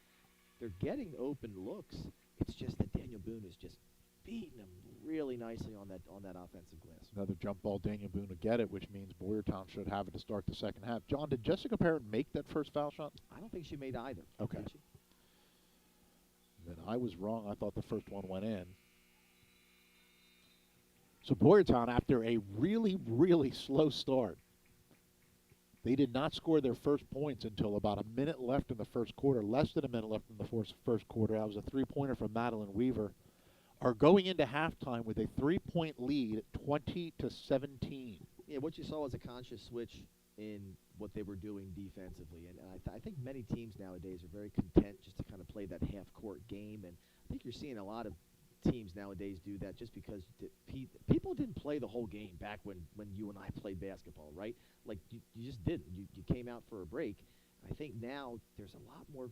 They're getting open looks. It's just that Daniel Boone is just beating them really nicely on that offensive glass. Another jump ball, Daniel Boone will get it, which means Boyertown should have it to start the second half. John, did Jessica Parrott make that first foul shot? I don't think she made either. Okay. Did she? Then I was wrong. I thought the first one went in. So Boyertown, after a really, really slow start, they did not score their first points until about a minute left in the first quarter, less than a minute left in the first quarter. That was a three-pointer from Madeline Weaver. Are going into halftime with a 3-point lead, 20-17. Yeah, what you saw was a conscious switch in what they were doing defensively. And I think many teams nowadays are very content just to kind of play that half-court game. And I think you're seeing a lot of teams nowadays do that just because people didn't play the whole game back when you and I played basketball, right? Like, you just didn't. You came out for a break. I think now there's a lot more,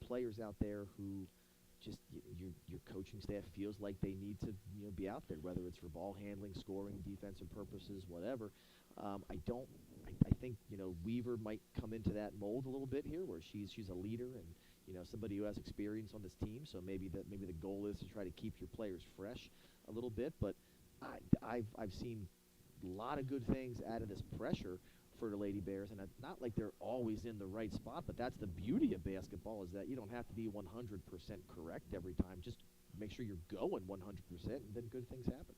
players out there who just your coaching staff feels like they need to be out there, whether it's for ball handling, scoring, defensive purposes, whatever. I think Weaver might come into that mold a little bit here, where she's a leader and somebody who has experience on this team. So maybe the goal is to try to keep your players fresh a little bit. But I've seen a lot of good things out of this pressure for the Lady Bears, and it's not like they're always in the right spot, but that's the beauty of basketball, is that you don't have to be 100% correct every time. Just make sure you're going 100%, and then good things happen.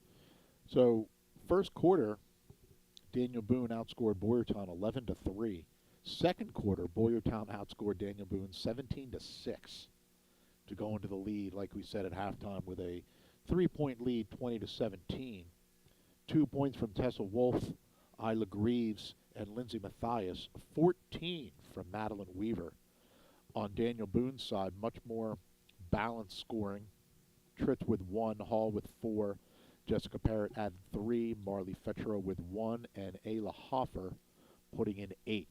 So first quarter, Daniel Boone outscored Boyertown 11-3. Second quarter, Boyertown outscored Daniel Boone 17-6 to go into the lead, like we said at halftime, with a 3-point lead, 20-17. 2 points from Tessa Wolf, Isla Greaves, and Lindsay Mathias. 14 from Madeline Weaver. On Daniel Boone's side, much more balanced scoring. Tritz with 1, Hall with 4, Jessica Parrott added 3, Marley Fetro with 1, and Ayla Hoffer putting in 8.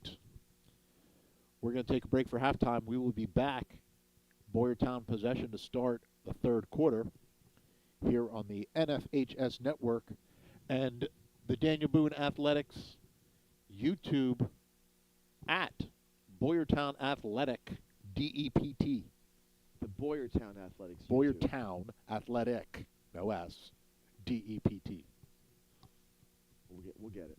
We're going to take a break for halftime. We will be back. Boyertown possession to start the third quarter here on the NFHS Network and the Daniel Boone Athletics YouTube at Boyertown Athletic DEPT. The Boyertown Athletics. YouTube. Boyertown Athletic, no S, DEPT. We'll get it.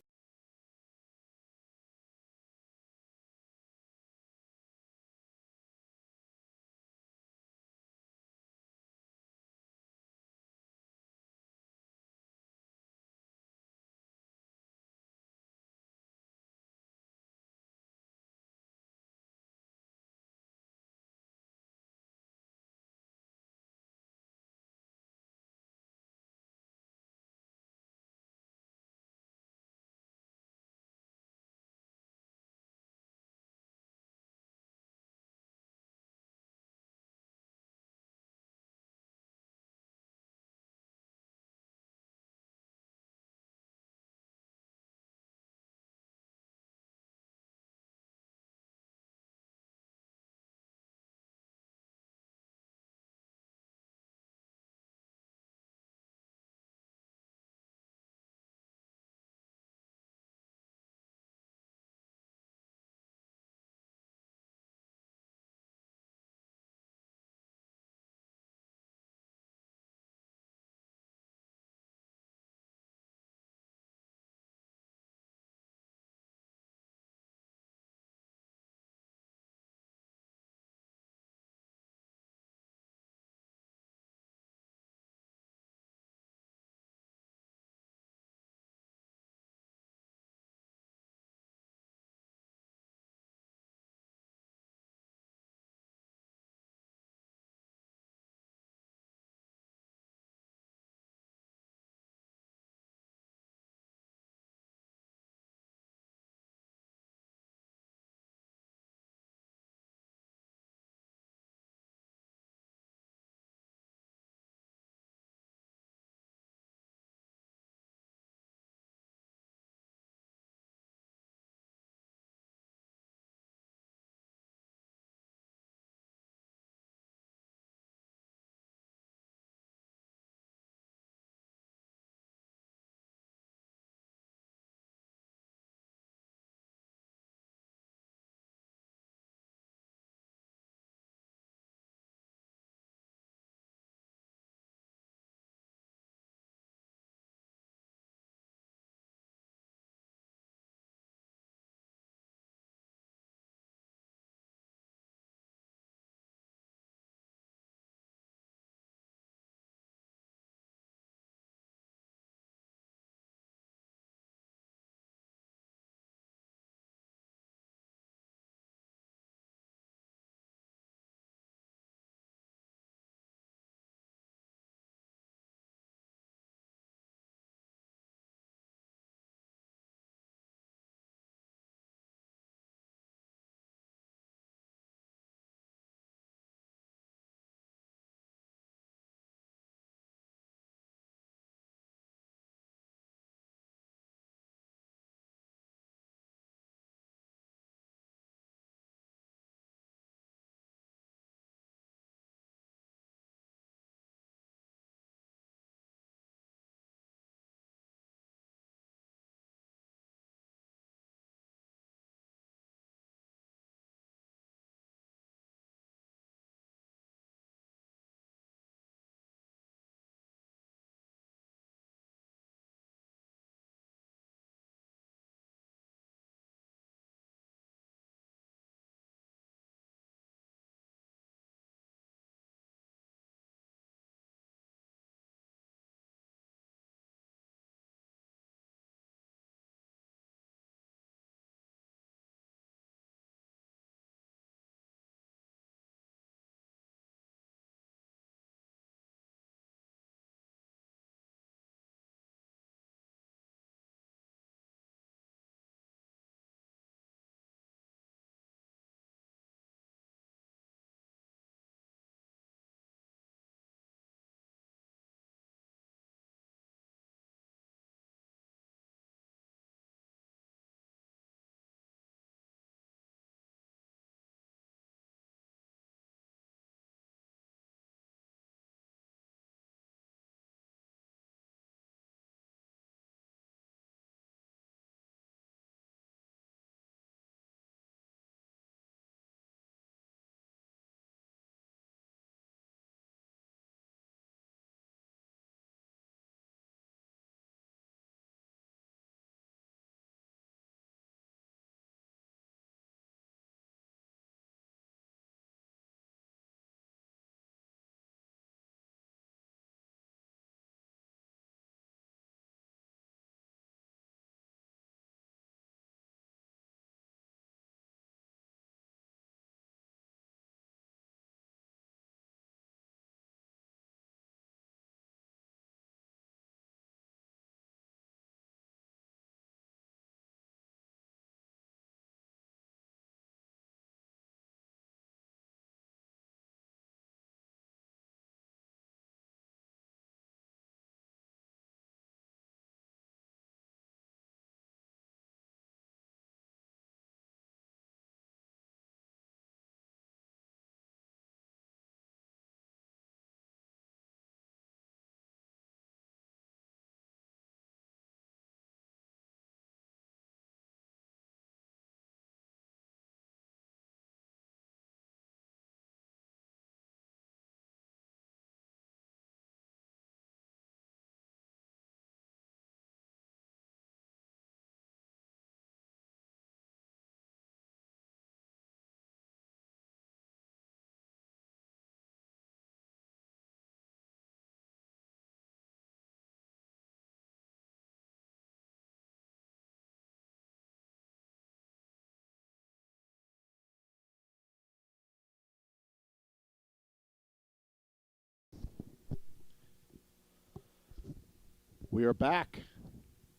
We are back.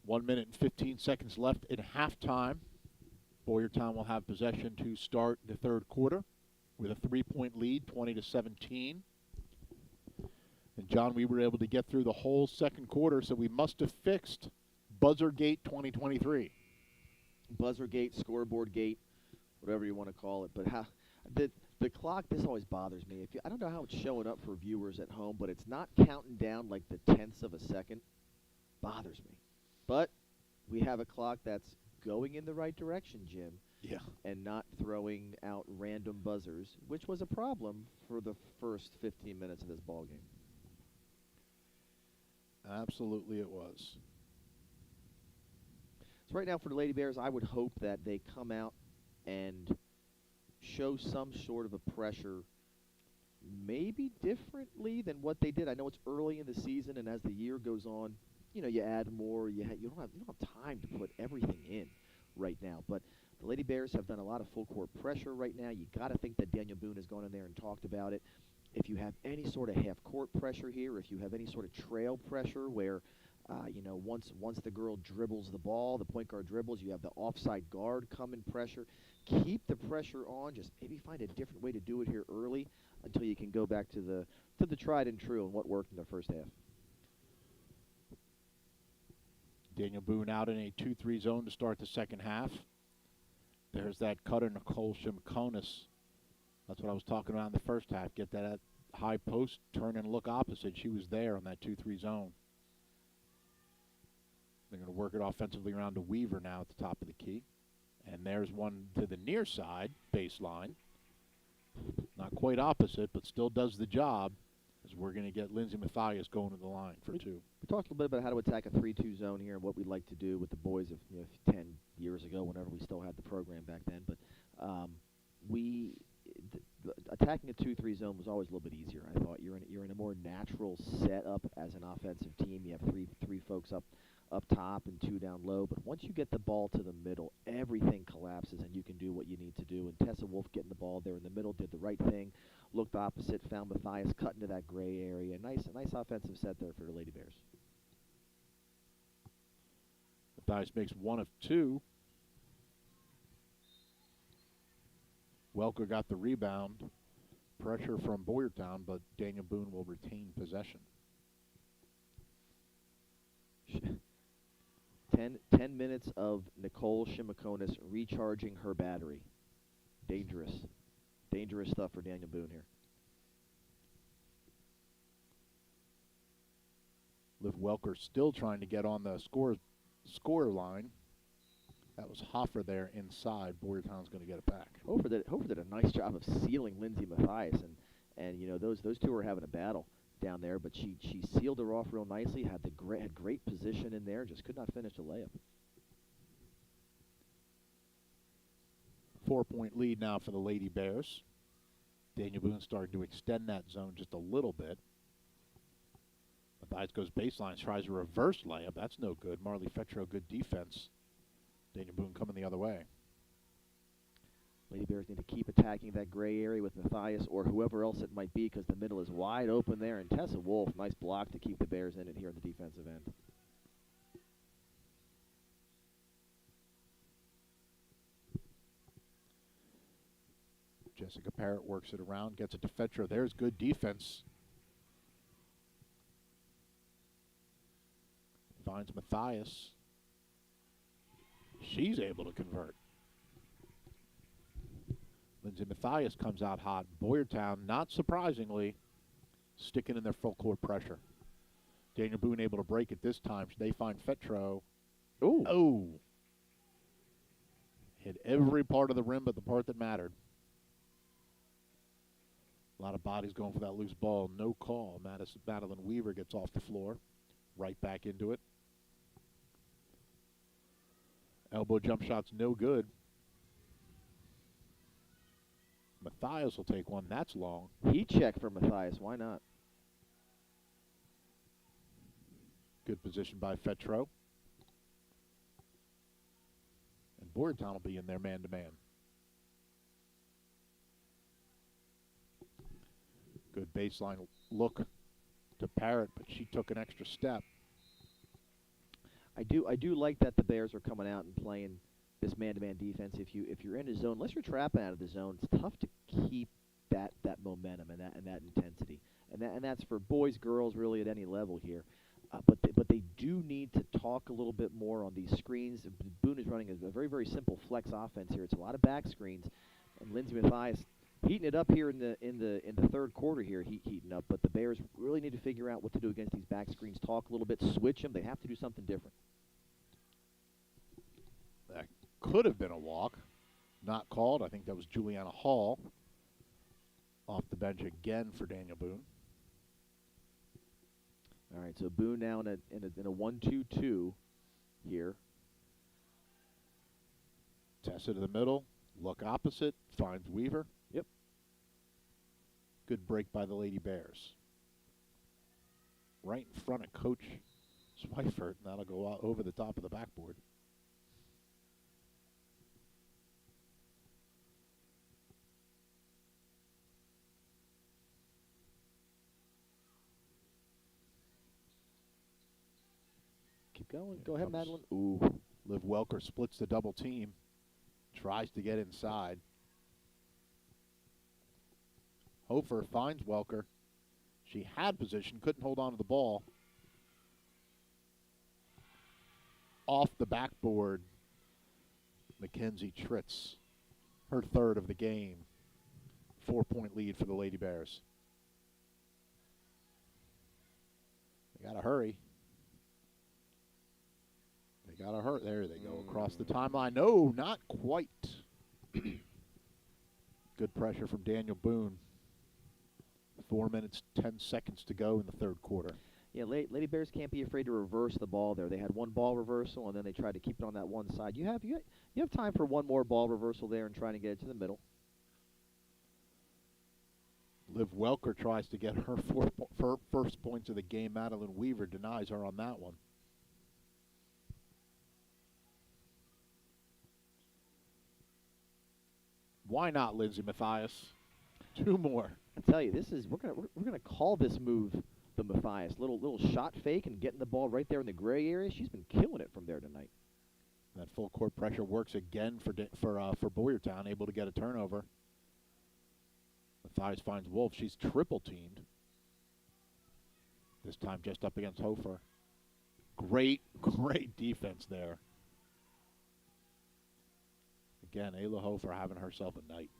1 minute and 15 seconds left in halftime. Boyertown will have possession to start the third quarter with a 3-point lead, 20-17. And, John, we were able to get through the whole second quarter, so we must have fixed Buzzergate 2023. Buzzergate, scoreboard gate, whatever you want to call it. But the clock, this always bothers me. I don't know how it's showing up for viewers at home, but it's not counting down like the tenths of a second. Bothers me. But we have a clock that's going in the right direction, Jim. Yeah. And not throwing out random buzzers, which was a problem for the first 15 minutes of this ball game. Absolutely it was. So right now for the Lady Bears, I would hope that they come out and show some sort of a pressure, maybe differently than what they did. I know it's early in the season, and as the year goes on, you know, you add more. You don't have time to put everything in right now. But the Lady Bears have done a lot of full court pressure right now. You got to think that Daniel Boone has gone in there and talked about it. If you have any sort of half court pressure here, if you have any sort of trail pressure where once the girl dribbles the ball, the point guard dribbles, you have the offside guard come and pressure. Keep the pressure on. Just maybe find a different way to do it here early until you can go back to the tried and true and what worked in the first half. Daniel Boone out in a 2-3 zone to start the second half. There's that cutter, Nicole Shimkonis. That's what I was talking about in the first half. Get that at high post, turn and look opposite. She was there on that 2-3 zone. They're going to work it offensively around to Weaver now at the top of the key. And there's one to the near side, baseline. Not quite opposite, but still does the job, as we're going to get Lindsay Mathias going to the line for two. We talked a little bit about how to attack a 3-2 zone here and what we'd like to do with the boys 10 years ago, whenever we still had the program back then. But attacking a 2-3 zone was always a little bit easier. I thought you're in a more natural setup as an offensive team. You have three folks up top and two down low. But once you get the ball to the middle, everything collapses and you can do what you need to do. And Tessa Wolf getting the ball there in the middle did the right thing. Looked opposite, found Mathias, cut into that gray area. Nice offensive set there for the Lady Bears. Mathias makes one of two. Welker got the rebound. Pressure from Boyertown, but Daniel Boone will retain possession. 10 minutes of Nicole Shimikonis recharging her battery. Dangerous stuff for Daniel Boone here. Liv Welker still trying to get on the score line. That was Hoffer there inside. Boyertown's going to get it back. Hofer did a nice job of sealing Lindsay Mathias, and those two were having a battle down there, but she sealed her off real nicely. Had great position in there, just could not finish the layup. 4-point lead now for the Lady Bears. Daniel Boone started to extend that zone just a little bit. Mathias goes baseline, tries a reverse layup. That's no good. Marley Fetro, good defense. Daniel Boone coming the other way. Lady Bears need to keep attacking that gray area with Mathias or whoever else it might be, because the middle is wide open there. And Tessa Wolf, nice block to keep the Bears in it here on the defensive end. Jessica Parrott works it around, gets it to Fetro. There's good defense. Finds Mathias. She's able to convert. Lindsay Mathias comes out hot. Boyertown, not surprisingly, sticking in their full court pressure. Daniel Boone able to break it this time. They find Fetro. Ooh. Oh. Hit every part of the rim but the part that mattered. A lot of bodies going for that loose ball. No call. Madeline Weaver gets off the floor. Right back into it. Elbow jump shot's no good. Mathias will take one. That's long. Heat check for Mathias. Why not? Good position by Fetro. And Boyertown will be in there man-to-man. Good baseline look to Parrott, but she took an extra step. I do like that the Bears are coming out and playing this man-to-man defense. If you're in a zone, unless you're trapping out of the zone, it's tough to keep that momentum and that intensity. And that's for boys, girls, really at any level here. But they do need to talk a little bit more on these screens. Boone is running a very, very simple flex offense here. It's a lot of back screens, and Lindsey Mathias heating it up here in the third quarter here, heating up. But the Bears really need to figure out what to do against these back screens. Talk a little bit, switch them. They have to do something different. That could have been a walk. Not called. I think that was Juliana Hall off the bench again for Daniel Boone. All right, so Boone now in a 1-2-2 here. Tessa to the middle. Look opposite. Finds Weaver. Yep. Good break by the Lady Bears. Right in front of Coach Swifert, and that'll go out over the top of the backboard. Keep going. Here Go ahead, comes Madeline. Ooh. Liv Welker splits the double team. Tries to get inside. Hofer finds Welker. She had position, couldn't hold on to the ball. Off the backboard, Mackenzie Tritz. Her third of the game. 4-point lead for the Lady Bears. They got to hurry. They got to hurt. There they go across the timeline. No, not quite. Good pressure from Daniel Boone. 4 minutes, 10 seconds to go in the third quarter. Yeah, Lady Bears can't be afraid to reverse the ball there. They had one ball reversal, and then they tried to keep it on that one side. You have time for one more ball reversal there and trying to get it to the middle. Liv Welker tries to get her first points of the game. Madeline Weaver denies her on that one. Why not, Lindsey Mathias? 2 more. I tell you, we're gonna call this move the Mathias little shot fake and getting the ball right there in the gray area. She's been killing it from there tonight. That full court pressure works again for Boyertown, able to get a turnover. Mathias finds Wolf. She's triple teamed. This time just up against Hofer. Great defense there. Again, Ayla Hofer having herself a night.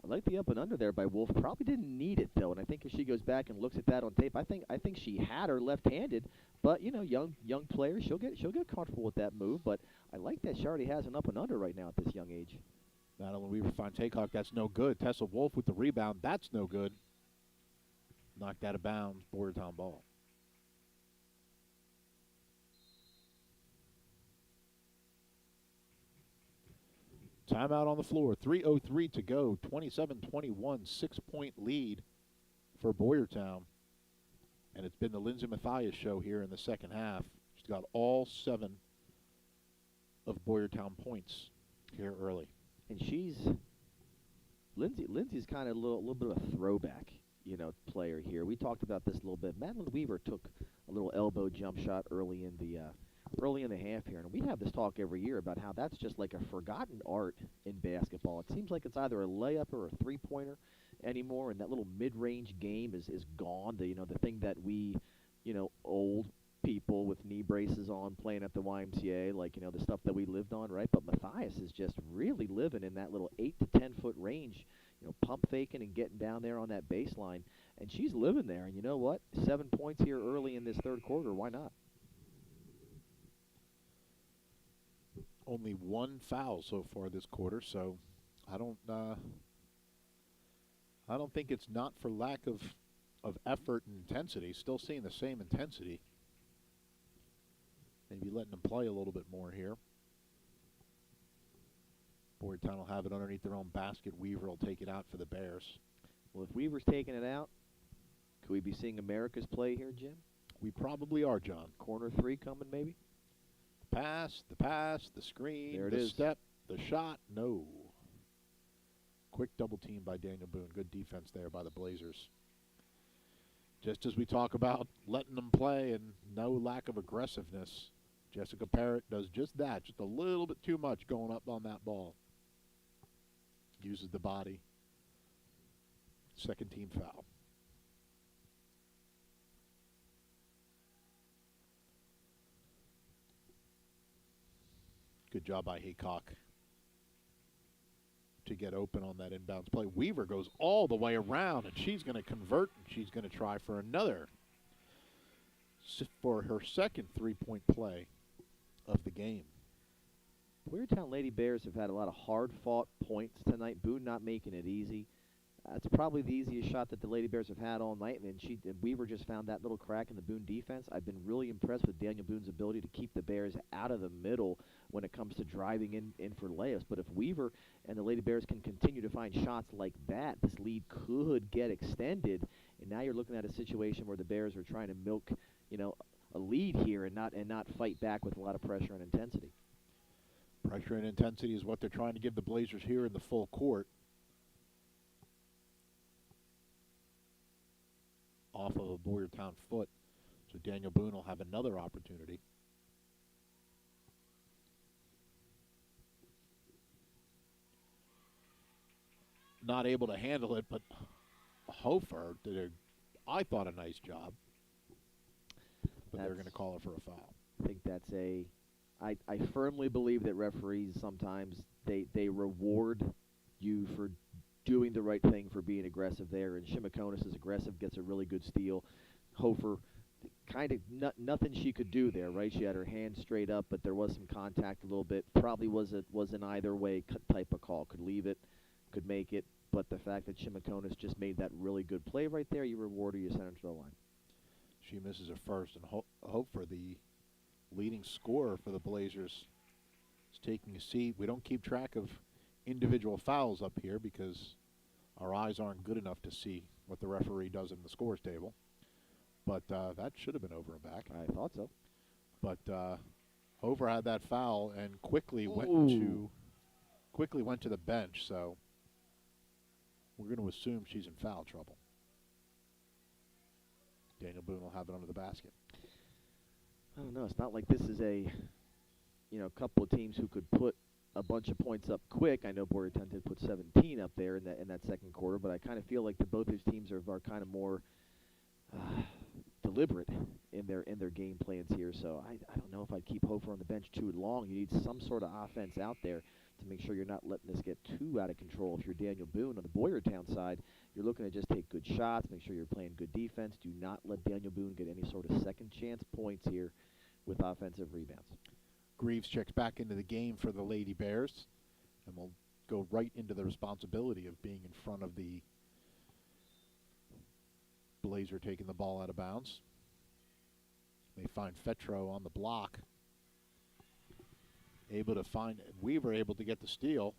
I like the up and under there by Wolf. Probably didn't need it though, and I think if she goes back and looks at that on tape, I think she had her left-handed. But young player, she'll get comfortable with that move. But I like that she already has an up and under right now at this young age. Madeline Weaver finds Haycock. That's no good. Tessa Wolf with the rebound. That's no good. Knocked out of bounds. Boyertown ball. Timeout on the floor. 3:03 to go. 27-21. 6-point lead for Boyertown. And it's been the Lindsey Mathias show here in the second half. She's got all 7 of Boyertown points here early. And Lindsay's kind of a little bit of a throwback, player here. We talked about this a little bit. Madeline Weaver took a little elbow jump shot early in the half here, and we have this talk every year about how that's just like a forgotten art in basketball. It seems like it's either a layup or a three-pointer anymore, and that little mid-range game is gone. The thing that we, old people with knee braces on playing at the YMCA, like the stuff that we lived on, right? But Mathias is just really living in that little 8 to 10 foot range, pump faking and getting down there on that baseline, and she's living there. And you know what? 7 points here early in this third quarter. Why not? Only 1 foul so far this quarter, so I don't think it's not for lack of effort and intensity. Still seeing the same intensity. Maybe letting them play a little bit more here. Boyertown will have it underneath their own basket. Weaver will take it out for the Bears. Well, if Weaver's taking it out, could we be seeing America's play here, Jim? We probably are, John. Corner 3 coming, maybe? The pass, the screen, there it the is. Step, the shot, no. Quick double team by Daniel Boone. Good defense there by the Blazers. Just as we talk about letting them play and no lack of aggressiveness, Jessica Parrott does just that, just a little bit too much going up on that ball. Uses the body. Second team foul. Good job by Haycock to get open on that inbounds play. Weaver goes all the way around, and she's going to convert, and she's going to try for her second three-point play of the game. Boyertown Lady Bears have had a lot of hard-fought points tonight. Boone not making it easy. That's probably the easiest shot that the Lady Bears have had all night, and Weaver just found that little crack in the Boone defense. I've been really impressed with Daniel Boone's ability to keep the Bears out of the middle when it comes to driving in for layups. But if Weaver and the Lady Bears can continue to find shots like that, this lead could get extended. And now you're looking at a situation where the Bears are trying to milk, a lead here and not fight back with a lot of pressure and intensity. Pressure and intensity is what they're trying to give the Blazers here in the full court. Off of a Boyertown foot. So Daniel Boone will have another opportunity. Not able to handle it, but Hofer did, I thought, a nice job. But they're going to call it for a foul. I think that's I firmly believe that referees sometimes they reward you for doing the right thing, for being aggressive there. And Shimakonis is aggressive, gets a really good steal. Hofer, kind of nothing she could do there, right? She had her hand straight up, but there was some contact a little bit. Probably was an either way type of call. Could leave it, could make it. But the fact that Shimakonis just made that really good play right there, you reward her, you send her to the line. She misses her first, and Hofer, the leading scorer for the Blazers, is taking a seat. We don't keep track of individual fouls up here because our eyes aren't good enough to see what the referee does in the scores table. But that should have been over and back. I thought so. But Hofer had that foul and quickly went to the bench. So we're going to assume she's in foul trouble. Daniel Boone will have it under the basket. I don't know. It's not like this is a couple of teams who could put a bunch of points up quick. I know Boyertown did put 17 up there in that second quarter, but I kind of feel like both these teams are kind of more deliberate in their game plans here. So I don't know if I'd keep Hofer on the bench too long. You need some sort of offense out there to make sure you're not letting this get too out of control. If you're Daniel Boone on the Boyertown side, you're looking to just take good shots, make sure you're playing good defense. Do not let Daniel Boone get any sort of second chance points here with offensive rebounds. Greaves checks back into the game for the Lady Bears, and will go right into the responsibility of being in front of the Blazer taking the ball out of bounds. They find Fetro on the block. Able to find Weaver, able to get the steal,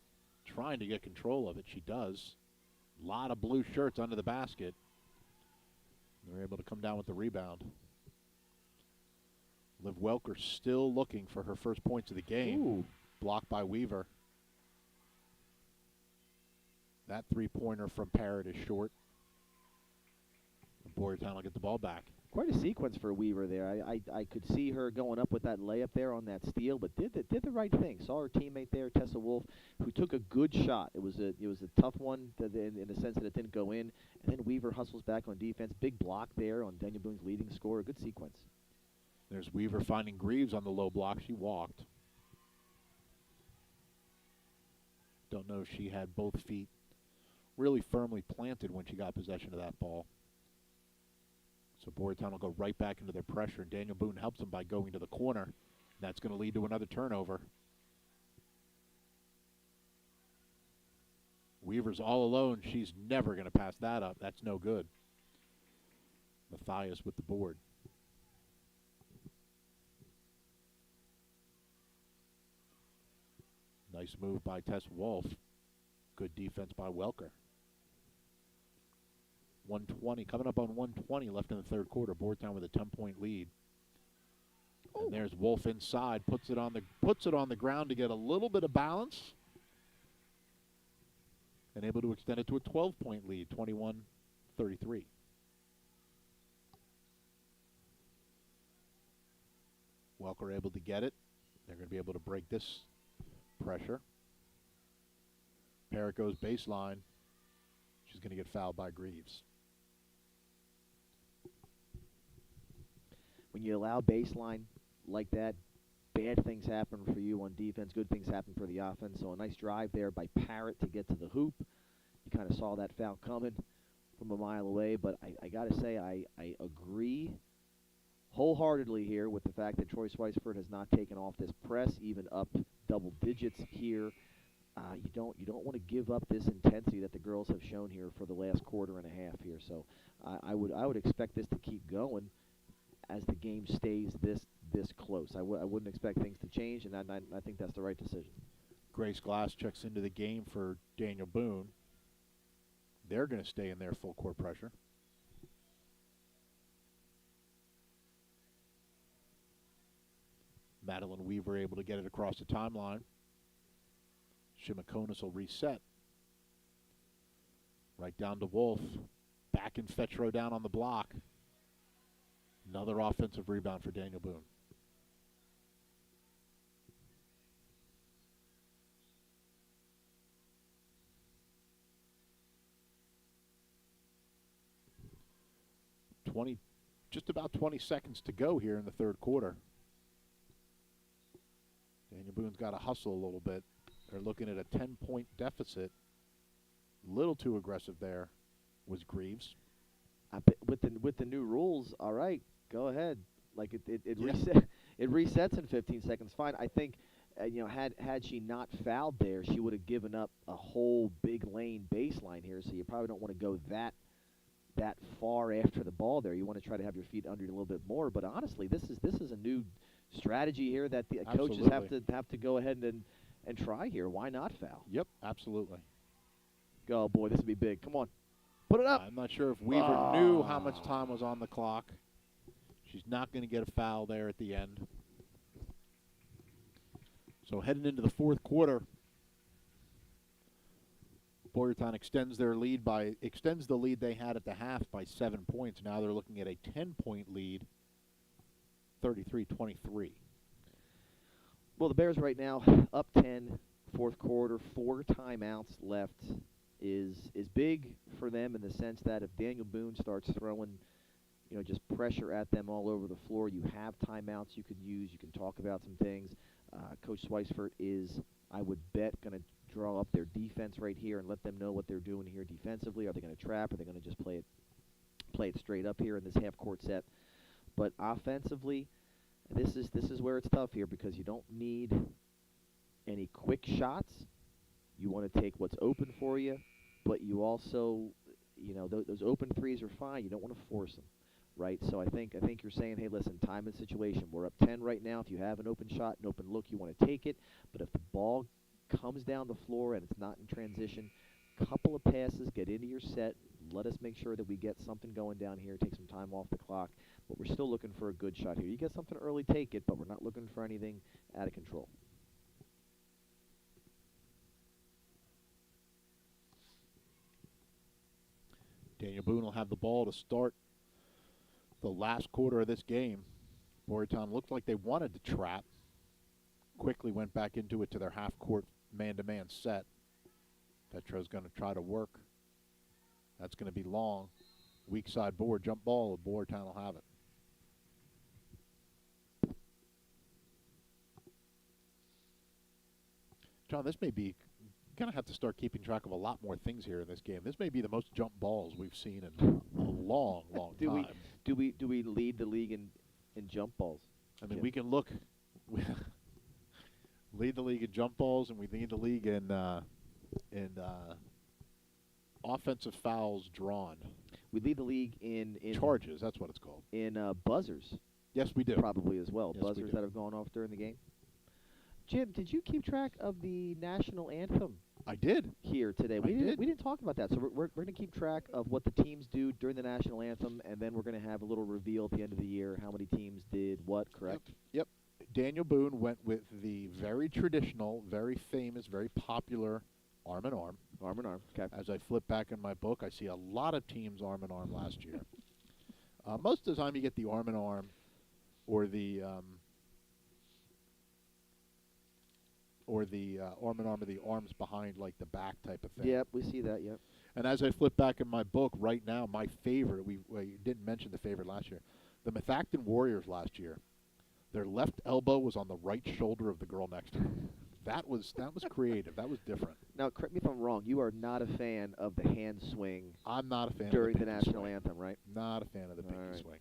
trying to get control of it. She does. A lot of blue shirts under the basket. They're able to come down with the rebound. Liv Welker still looking for her first points of the game. Ooh. Blocked by Weaver. That three-pointer from Parrott is short. Boyertown will get the ball back. Quite a sequence for Weaver there. I could see her going up with that layup there on that steal, but did the right thing. Saw her teammate there, Tessa Wolf, who took a good shot. It was a tough one in the sense that it didn't go in, and then Weaver hustles back on defense. Big block there on Daniel Boone's leading scorer. Good sequence. There's Weaver finding Greaves on the low block. She walked. Don't know if she had both feet really firmly planted when she got possession of that ball. So Boyertown will go right back into their pressure, and Daniel Boone helps them by going to the corner. That's going to lead to another turnover. Weaver's all alone. She's never going to pass that up. That's no good. Matthias with the board. Nice move by Tess Wolf. Good defense by Welker. 120, coming up on 120 left in the third quarter. Boyertown with a 10-point lead. And there's Wolf inside, puts it on the ground to get a little bit of balance, and able to extend it to a 12-point lead, 21-33. Welker able to get it. They're going to be able to break this pressure. Parrott goes baseline. She's going to get fouled by Greaves. When you allow baseline like that, bad things happen for you on defense, good things happen for the offense. So a nice drive there by Parrott to get to the hoop. You kind of saw that foul coming from a mile away, but I got to say I agree wholeheartedly here with the fact that Troy Sweisford has not taken off this press, even up double digits here. You don't want to give up this intensity that the girls have shown here for the last quarter and a half here. So I would expect this to keep going as the game stays this close. I wouldn't expect things to change, and I think that's the right decision. Grace Glass checks into the game for Daniel Boone. They're going to stay in their full court pressure. Madeline Weaver able to get it across the timeline. Shimakonis will reset. Right down to Wolf. Back and Fetro down on the block. Another offensive rebound for Daniel Boone. Just about 20 seconds to go here in the third quarter. Daniel Boone's got to hustle a little bit. They're looking at a 10-point deficit. A little too aggressive there was Greaves. With the new rules, all right, go ahead. Like it Yeah. resets in 15 seconds. Fine. I think had she not fouled there, she would have given up a whole big lane baseline here. So you probably don't want to go that far after the ball there. You want to try to have your feet under you a little bit more. But honestly, this is a new strategy here that the coaches have to go ahead and try here. Why not foul? Yep, absolutely. Oh boy, this would be big. Come on, put it up. I'm not sure if Weaver knew how much time was on the clock. She's not going to get a foul there at the end. So heading into the fourth quarter, Boyertown extends the lead they had at the half by 7 points. Now they're looking at a 10-point lead, 33-23. Well, the Bears right now up 10, fourth quarter, 4 timeouts left is big for them in the sense that if Daniel Boone starts throwing, just pressure at them all over the floor, you have timeouts you could use. You can talk about some things. Coach Sweisford is, I would bet, going to draw up their defense right here and let them know what they're doing here defensively. Are they going to trap? Are they going to just play it straight up here in this half-court set? But offensively, this is where it's tough here because you don't need any quick shots. You want to take what's open for you, but you also, those open threes are fine. You don't want to force them, right? So I think you're saying, hey, listen, time and situation. We're up 10 right now. If you have an open shot, an open look, you want to take it. But if the ball comes down the floor and it's not in transition, couple of passes, get into your set. Let us make sure that we get something going down here, take some time off the clock. But we're still looking for a good shot here. You get something early, take it, but we're not looking for anything out of control. Daniel Boone will have the ball to start the last quarter of this game. Boyertown looked like they wanted to trap. Quickly went back into it to their half-court man-to-man set. Petro's going to try to work. That's going to be long. Weak side board, jump ball, Boyertown will have it. John, this may be, going to have to start keeping track of a lot more things here in this game. This may be the most jump balls we've seen in a long, long time. Do we lead the league in jump balls? I mean, we can look. Lead the league in jump balls, and we lead the league in offensive fouls drawn. We lead the league in charges. That's what it's called. In buzzers. Yes, we do. Probably as well. Yes, buzzers that have gone off during the game. Jim, did you keep track of the national anthem? I did. Here today. We didn't talk about that. So we're going to keep track of what the teams do during the national anthem, and then we're going to have a little reveal at the end of the year how many teams did what, correct? Yep. Daniel Boone went with the very traditional, very famous, very popular arm in arm. Arm in arm, okay. As I flip back in my book, I see a lot of teams arm in arm last year. Most of the time you get the arm in arm or the or the arm in arm with the arms behind, like the back type of thing. Yep, we see that. Yep. And as I flip back in my book right now, my favorite, we didn't mention the favorite last year, the Methacton Warriors last year, their left elbow was on the right shoulder of the girl next to them. That was creative. That was different. Now, correct me if I'm wrong. You are not a fan of the hand swing I'm not a fan during of the the national swing. anthem, right? Not a fan of the pinky All right. swing.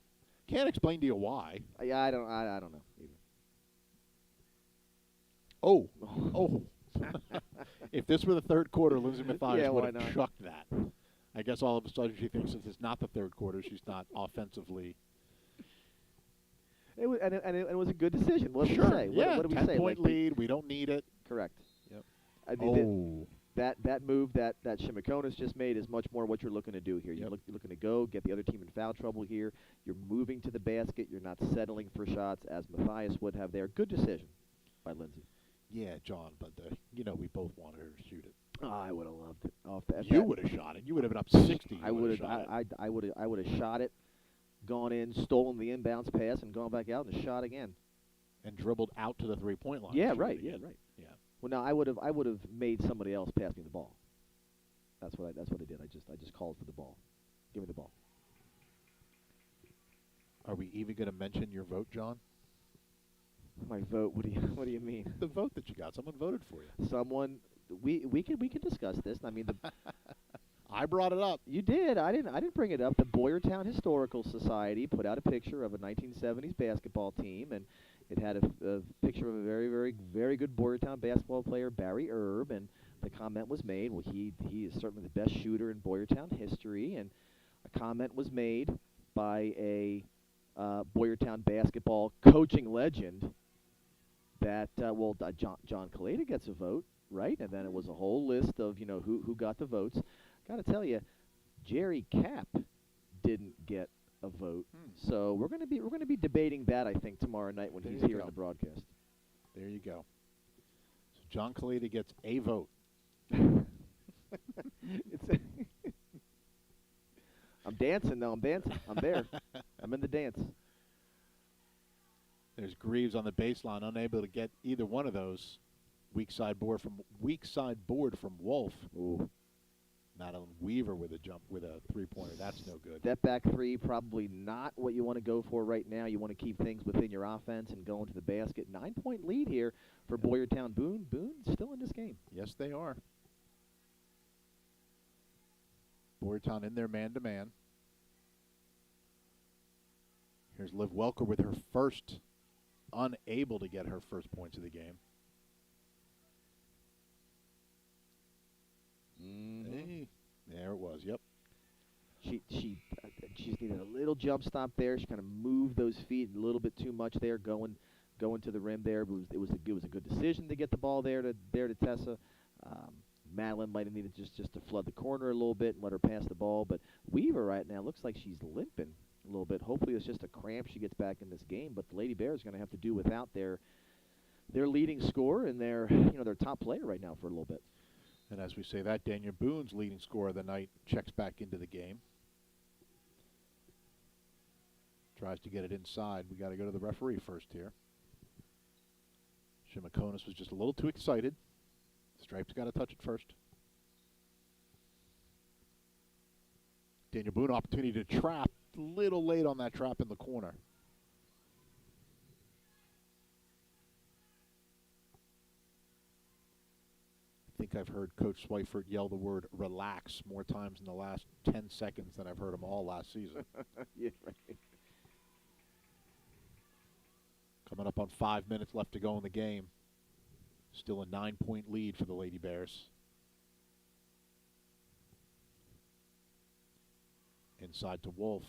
Can't explain to you why. Yeah, I don't know either. Oh. If this were the third quarter, Lindsay Mathias Yeah, would why have not? chucked that. I guess all of a sudden she thinks since it's not the third quarter, she's not offensively. It was, and it was a good decision. What did Sure. we say? Yeah, What did we 10 say? point Like, lead. We don't need it. Correct. Yep. I mean, that move that Shimikonis just made is much more what you're looking to do here. You're looking to go get the other team in foul trouble here. You're moving to the basket. You're not settling for shots as Mathias would have there. Good decision by Lindsay. Yeah, John, but we both wanted her to shoot it. Oh, I would have loved it. You would have shot it. You would have been up 60. I would have. I would have shot it, gone in, stolen the inbounds pass, and gone back out and shot again. And dribbled out to the 3-point line. Yeah, Shoot right. it Yeah, again. right. Yeah. Well, no, I would have made somebody else pass me the ball. That's what I did. I just called for the ball. Give me the ball. Are we even going to mention your vote, John? My vote. What do you mean? The vote that you got. Someone voted for you. Someone. We can discuss this. I mean, I brought it up. you did. I didn't bring it up. The Boyertown Historical Society put out a picture of a 1970s basketball team, and it had a picture of a very, very, very good Boyertown basketball player, Barry Erb, and the comment was made, well, he is certainly the best shooter in Boyertown history, and a comment was made by a Boyertown basketball coaching legend that, John Kaleda gets a vote, right? And then it was a whole list of, who got the votes. Got to tell you, Jerry Cap didn't get a vote. So we're going to be debating that, I think, tomorrow night when he's here in the broadcast. There you go. So John Kaleda gets a vote. I'm dancing, though. I'm dancing. I'm there. I'm in the dance. There's Greaves on the baseline, unable to get either one of those. Weak side board from Wolf. Ooh. Madeline Weaver with a 3-pointer. That's no good. Step back three, probably not what you want to go for right now. You want to keep things within your offense and go into the basket. 9-point lead here for Boyertown. Boone still in this game. Yes, they are. Boyertown in their man-to-man. Here's Liv Welker with her first, unable to get her first points of the game. Hey, there it was. Yep. She just needed a little jump stop there. She kind of moved those feet a little bit too much there, going to the rim there. It was a good decision to get the ball there to Tessa. Madeline might have needed just to flood the corner a little bit and let her pass the ball. But Weaver right now looks like she's limping a little bit. Hopefully it's just a cramp. She gets back in this game. But the Lady Bears are going to have to do without their leading scorer and their top player right now for a little bit. And as we say that, Daniel Boone's leading scorer of the night checks back into the game. Tries to get it inside. We got to go to the referee first here. Shimikonis was just a little too excited. Stripes got to touch it first. Daniel Boone, opportunity to trap. A little late on that trap in the corner. I think I've heard Coach Sweifert yell the word relax more times in the last 10 seconds than I've heard him all last season. Yeah, right. Coming up on 5 minutes left to go in the game. Still a 9-point lead for the Lady Bears. Inside to Wolf.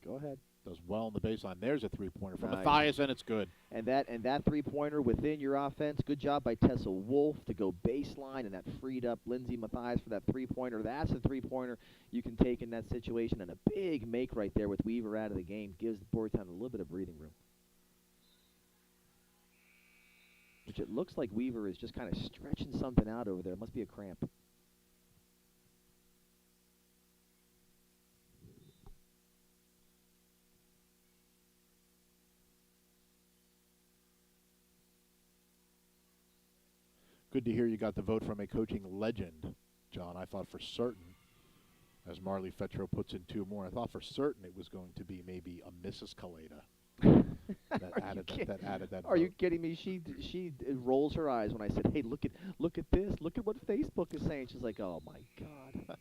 Go ahead. Does well on the baseline. There's a 3-pointer from Nice. Mathias, and it's good. And that 3-pointer within your offense. Good job by Tessa Wolf to go baseline, and that freed up Lindsay Mathias for that 3-pointer. That's a 3-pointer you can take in that situation, and a big make right there with Weaver out of the game gives Boyertown a little bit of breathing room. Which it looks like Weaver is just kind of stretching something out over there. It must be a cramp. Good to hear you got the vote from a coaching legend, John. I thought for certain, as Marley Fetro puts in 2 more, I thought for certain it was going to be maybe a Mrs. Kaleda that added that Are vote. you kidding me? She rolls her eyes when I said, "Hey, look at this. Look at what Facebook is saying." She's like, "Oh my God."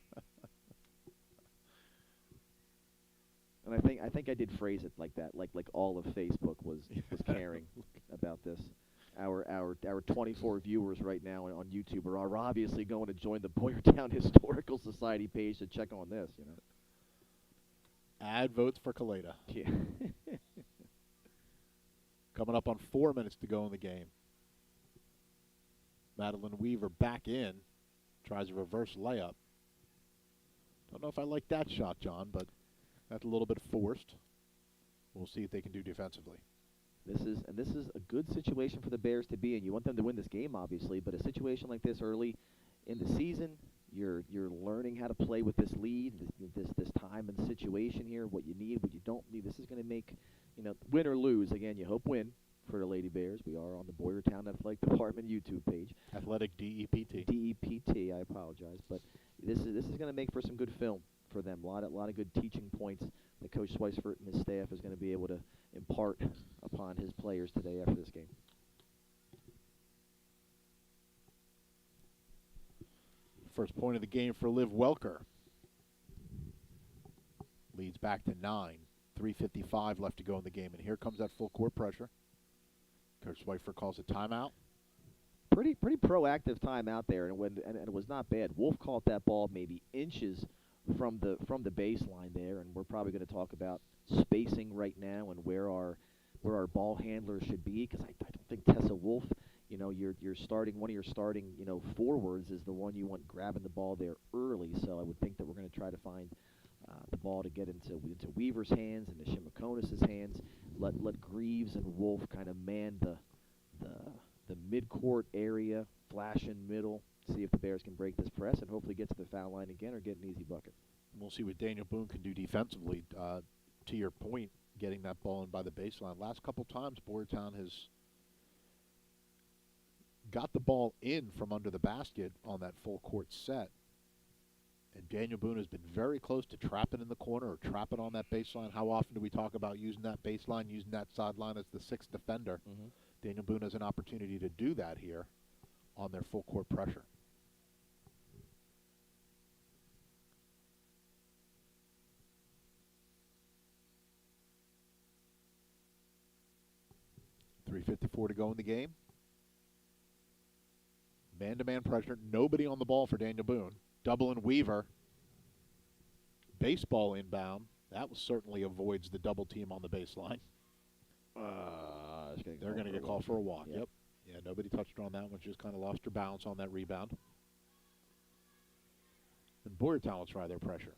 And I think I did phrase it like that, like all of Facebook was caring about this. Our 24 viewers right now on YouTube are obviously going to join the Boyertown Historical Society page to check on this. You know. Add votes for Kaleda. Yeah. Coming up on 4 minutes to go in the game. Madeline Weaver back in, tries a reverse layup. Don't know if I like that shot, John, but that's a little bit forced. We'll see if they can do defensively. This is a good situation for the Bears to be in. You want them to win this game, obviously, but a situation like this early in the season, you're learning how to play with this lead, this time and situation here, what you need, what you don't need. This is going to make, win or lose. Again, you hope win for the Lady Bears. We are on the Boyertown Athletic Department YouTube page. Athletic DEPT. DEPT. I apologize, but this is going to make for some good film for them. A lot of good teaching points that Coach Schweisfert and his staff is going to be able to impart upon his players today after this game. First point of the game for Liv Welker. Leads back to 9. 3:55 left to go in the game, and here comes that full court pressure. Coach Schweifert calls a timeout. Pretty proactive timeout there, and it was not bad. Wolf caught that ball maybe inches from the baseline there, and we're probably going to talk about spacing right now and where our ball handlers should be, because I don't think Tessa Wolf, your starting one of your starting forwards is the one you want grabbing the ball there early. So I would think that we're going to try to find the ball to get into Weaver's hands and to Shimakonis' hands. Let Greaves and Wolf kind of man the mid-court area, flash in middle, see if the Bears can break this press and hopefully get to the foul line again or get an easy bucket. We'll see what Daniel Boone can do defensively. To your point, getting that ball in by the baseline. Last couple times, Boyertown has got the ball in from under the basket on that full court set. And Daniel Boone has been very close to trapping in the corner or trapping on that baseline. How often do we talk about using that baseline, using that sideline as the sixth defender? Mm-hmm. Daniel Boone has an opportunity to do that here on their full court pressure. .354 to go in the game. Man-to-man pressure. Nobody on the ball for Daniel Boone. Double and Weaver. Baseball inbound. That certainly avoids the double team on the baseline. They're going to get called for a walk. Yep. Yeah, nobody touched her on that one. She just kind of lost her balance on that rebound. And Boyertown will try their pressure.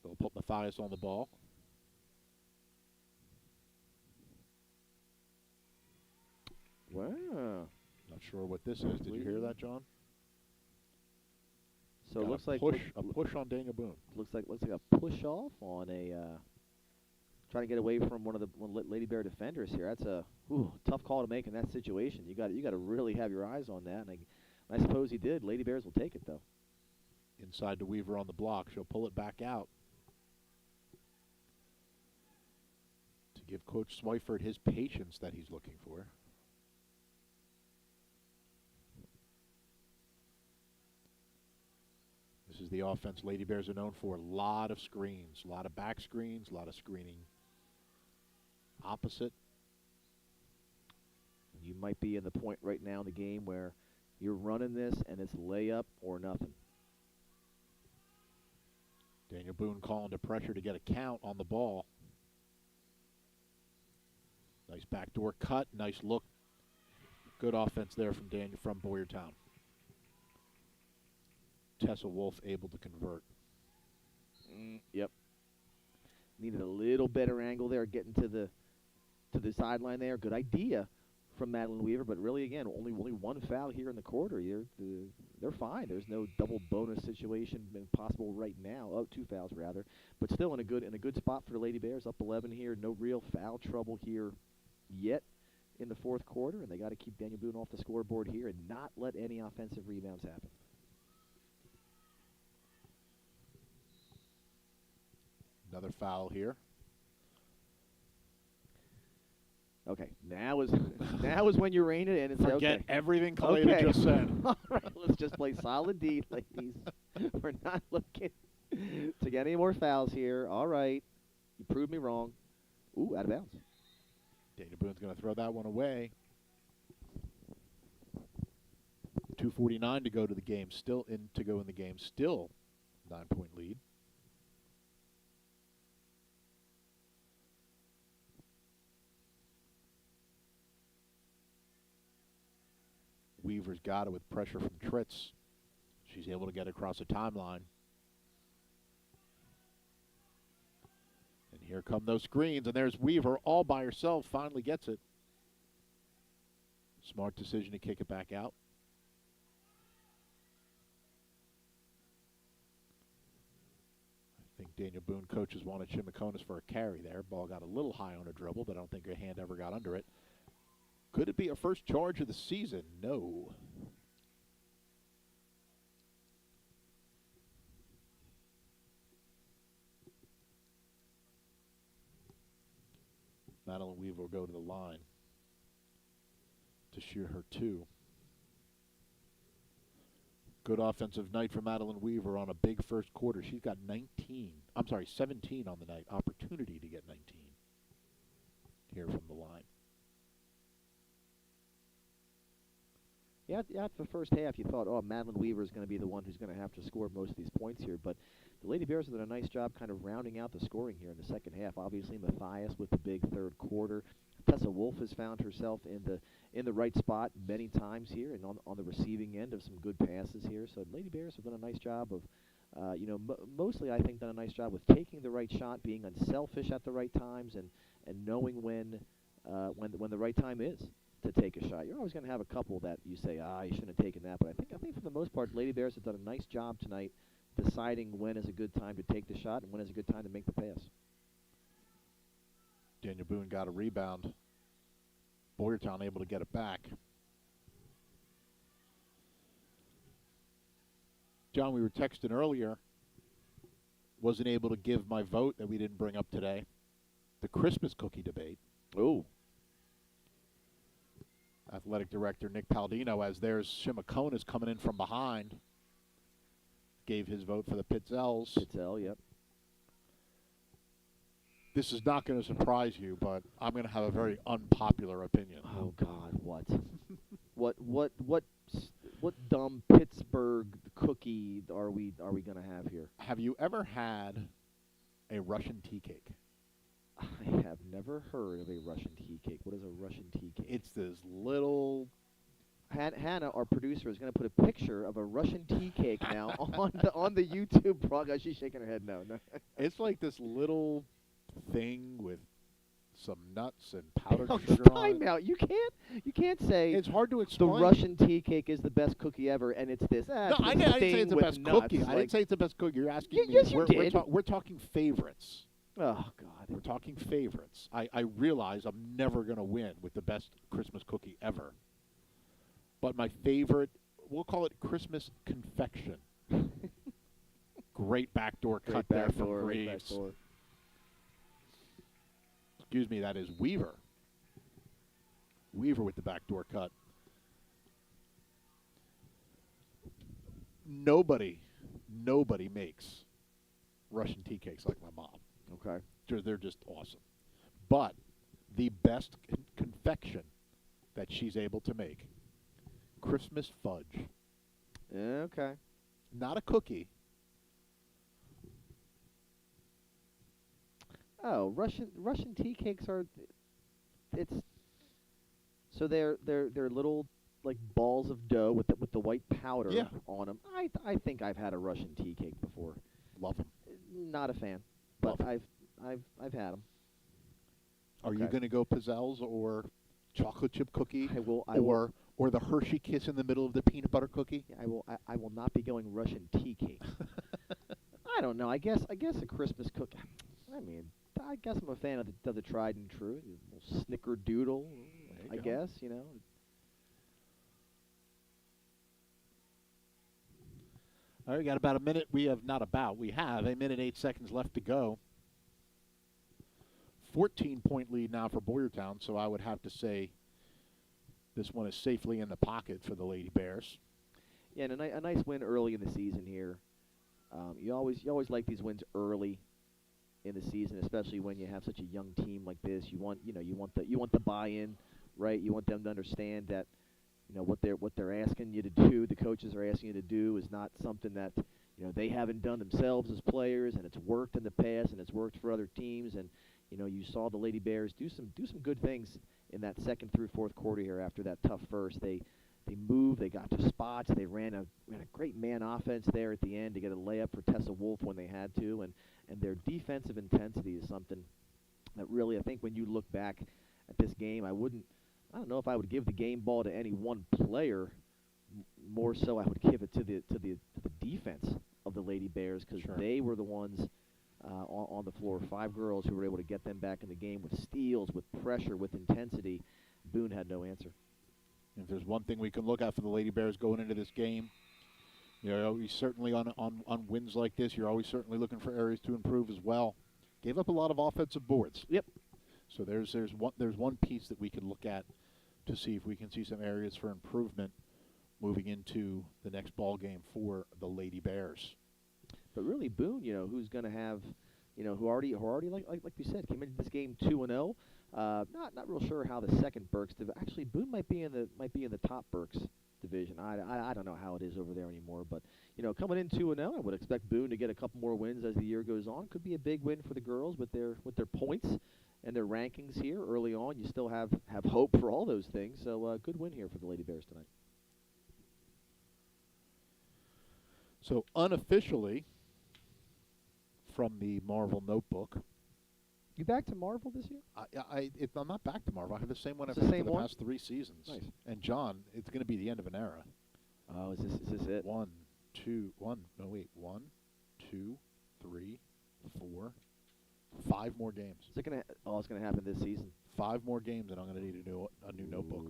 They'll put Matthias on the ball. Wow. Not sure what this is. Did you hear that, John? So it looks like a push on Daniel Boone. Looks like a push off on a trying to get away from one of the Lady Bear defenders here. That's a tough call to make in that situation. You got to really have your eyes on that. And I suppose he did. Lady Bears will take it though. Inside to Weaver on the block. She'll pull it back out to give Coach Schweifert his patience that he's looking for. This is the offense Lady Bears are known for. A lot of screens, a lot of back screens, a lot of screening opposite. You might be in the point right now in the game where you're running this and it's layup or nothing. Daniel Boone calling to pressure to get a count on the ball. Nice backdoor cut, nice look. Good offense there from Boyertown. Tessa Wolf able to convert. Yep. Needed a little better angle there, getting to the sideline there. Good idea from Madeline Weaver, but really again, only one foul here in the quarter. They're fine. There's no double bonus situation possible right now. Oh, 2 fouls rather, but still in a good spot for the Lady Bears. Up 11 here. No real foul trouble here yet. in the fourth quarter, and they got to keep Daniel Boone off the scoreboard here and not let any offensive rebounds happen. Another foul here. Okay, now is when you rein it in and say, Forget okay, everything Kaleda just said. All right, let's just play solid D, ladies. We're not looking to get any more fouls here. All right, you proved me wrong. Ooh, out of bounds. Daniel Boone's going to throw that one away. 2:49 to go to the game. Still in to go in the game. Still 9-point lead. Weaver's got it with pressure from Tritz. She's able to get across the timeline. And here come those screens, and there's Weaver all by herself, finally gets it. Smart decision to kick it back out. I think Daniel Boone coaches wanted Chimiconis for a carry there. Ball got a little high on her dribble, but I don't think her hand ever got under it. Could it be a first charge of the season? No. Madeline Weaver will go to the line to shoot her 2. Good offensive night for Madeline Weaver on a big first quarter. She's got 17 on the night. Opportunity to get 19 here from the line. Yeah, after the first half, you thought, oh, Madeline Weaver is going to be the one who's going to have to score most of these points here. But the Lady Bears have done a nice job kind of rounding out the scoring here in the second half. Obviously, Matthias with the big third quarter. Tessa Wolf has found herself in the right spot many times here and on the receiving end of some good passes here. So the Lady Bears have done a nice job of, mostly I think done a nice job with taking the right shot, being unselfish at the right times, and knowing when the right time is to take a shot. You're always going to have a couple that you say, you shouldn't have taken that. But I think for the most part, Lady Bears have done a nice job tonight deciding when is a good time to take the shot and when is a good time to make the pass. Daniel Boone got a rebound. Boyertown able to get it back. John, we were texting earlier. Wasn't able to give my vote that we didn't bring up today. The Christmas cookie debate. Ooh. Athletic Director Nick Paldino, as there's Chimiconis coming in from behind, gave his vote for the Pitzels. Pitzel, yep. This is not going to surprise you, but I'm going to have a very unpopular opinion. Oh God, what dumb Pittsburgh cookie are we going to have here? Have you ever had a Russian tea cake? I have never heard of a Russian tea cake. What is a Russian tea cake? It's this little... Hannah, our producer, is going to put a picture of a Russian tea cake now on the YouTube broadcast. She's shaking her head no. It's like this little thing with some nuts and powdered sugar on it. Time out. You can't say it's hard to explain. The Russian tea cake is the best cookie ever, and it's this. No, I didn't say it's the best cookie. I didn't say it's the best cookie. You're asking me. Yes, you did. We're talking favorites. Oh, God. We're talking favorites. I realize I'm never going to win with the best Christmas cookie ever. But my favorite, we'll call it Christmas confection. Great backdoor cut there from Graves. Excuse me, that is Weaver. Weaver with the backdoor cut. Nobody makes Russian tea cakes like my mom. Okay. They're just awesome. But the best confection that she's able to make, Christmas fudge. Okay. Not a cookie. Oh, Russian tea cakes are. They're little like balls of dough with the white powder on them. I think I've had a Russian tea cake before. Love them. Not a fan, but I've had them. Are you going to go Pizzelles or chocolate chip cookie? I will. Or the Hershey Kiss in the middle of the peanut butter cookie? I will. I will not be going Russian tea cake. I don't know. I guess a Christmas cookie. I mean, I guess I'm a fan of the tried and true. A little snickerdoodle. I guess, you know. All right, we got about a minute. We have a minute 8 seconds left to go. 14-point lead now for Boyertown, so I would have to say this one is safely in the pocket for the Lady Bears. Yeah, and a nice win early in the season here. You always like these wins early in the season, especially when you have such a young team like this. You want the buy-in, right? You want them to understand that what they're asking you to do, the coaches are asking you to do, is not something that they haven't done themselves as players, and it's worked in the past and it's worked for other teams. And you saw the Lady Bears do some good things in that second through fourth quarter here after that tough first. They moved, they got to spots, they ran a great man offense there at the end to get a layup for Tessa Wolf when they had to, and their defensive intensity is something that really, I think when you look back at this game, I don't know if I would give the game ball to any one player. More so, I would give it to the defense of the Lady Bears, because they were the ones on the floor. 5 girls who were able to get them back in the game with steals, with pressure, with intensity. Boone had no answer. If there's one thing we can look at for the Lady Bears going into this game, you certainly on wins like this, you're always certainly looking for areas to improve as well. Gave up a lot of offensive boards. Yep. So there's one piece that we can look at to see if we can see some areas for improvement moving into the next ball game for the Lady Bears. But really, Boone, who's going to have, who already like we said, came into this game 2-0. Not real sure how the second Berks actually Boone might be in the top Berks division. I don't know how it is over there anymore, but coming in 2-0, I would expect Boone to get a couple more wins as the year goes on. Could be a big win for the girls with their points and their rankings here early on. You still have hope for all those things. So good win here for the Lady Bears tonight. So unofficially, from the Marvel Notebook. You back to Marvel this year? I'm not back to Marvel. I have the same one I've had had for the past 3 seasons. Nice. And John, it's going to be the end of an era. Oh, is this it? 1, 2, 1, 2, 3, 4, 5 more games. Is it gonna? Oh, it's gonna happen this season. 5 more games, and I'm going to need a new notebook.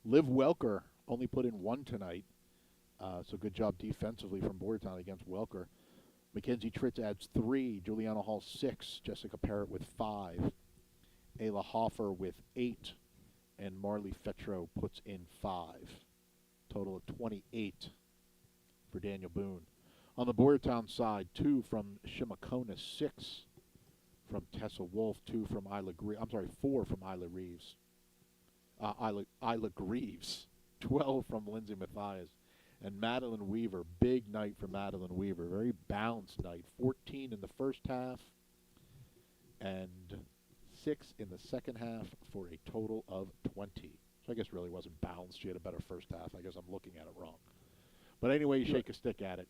Liv Welker only put in 1 tonight, so good job defensively from Boyertown against Welker. Mackenzie Tritz adds 3, Juliana Hall 6, Jessica Parrott with 5, Ayla Hoffer with 8, and Marley Fetro puts in 5. Total of 28 for Daniel Boone. On the Boyertown side, 2 from Shimakona, 6 from Tessa Wolf, 4 from Isla Reeves. Isla Greaves, 12 from Lindsay Mathias. And Madeline Weaver, big night for Madeline Weaver. Very balanced night. 14 in the first half and 6 in the second half for a total of 20. So I guess really wasn't balanced. She had a better first half. I guess I'm looking at it wrong. But anyway, you shake a stick at it.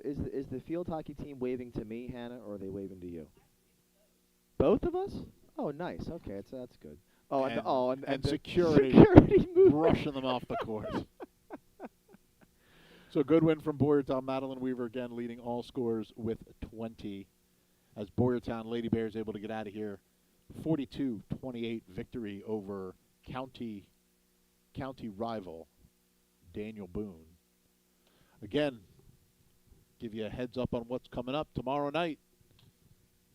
Is the field hockey team waving to me, Hannah, or are they waving to you? Both of us? Oh, nice. Okay, that's good. Oh, and security brushing them off the court. So good win from Boyertown. Madeline Weaver again leading all scorers with 20. As Boyertown Lady Bears able to get out of here, 42-28 victory over county rival Daniel Boone. Again, give you a heads up on what's coming up tomorrow night.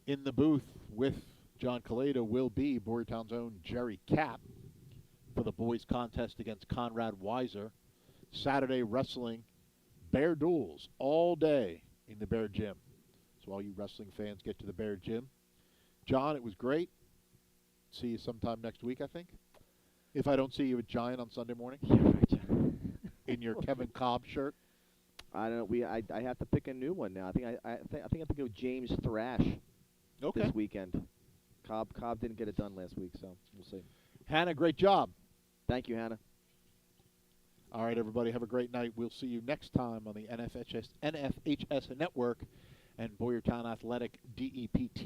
In the booth with John Kaleda will be Boyertown's own Jerry Kapp for the boys contest against Conrad Weiser. Saturday wrestling. Bear duels all day in the Bear Gym. So all you wrestling fans get to the Bear Gym. John, it was great. See you sometime next week, I think. If I don't see you at Giant on Sunday morning. Yeah, right, John. In your Kevin Cobb shirt. I don't know. I have to pick a new one now. I think I have to go James Thrash this weekend. Cobb didn't get it done last week, so we'll see. Hannah, great job. Thank you, Hannah. All right, everybody, have a great night. We'll see you next time on the NFHS Network and Boyertown Athletic DEPT.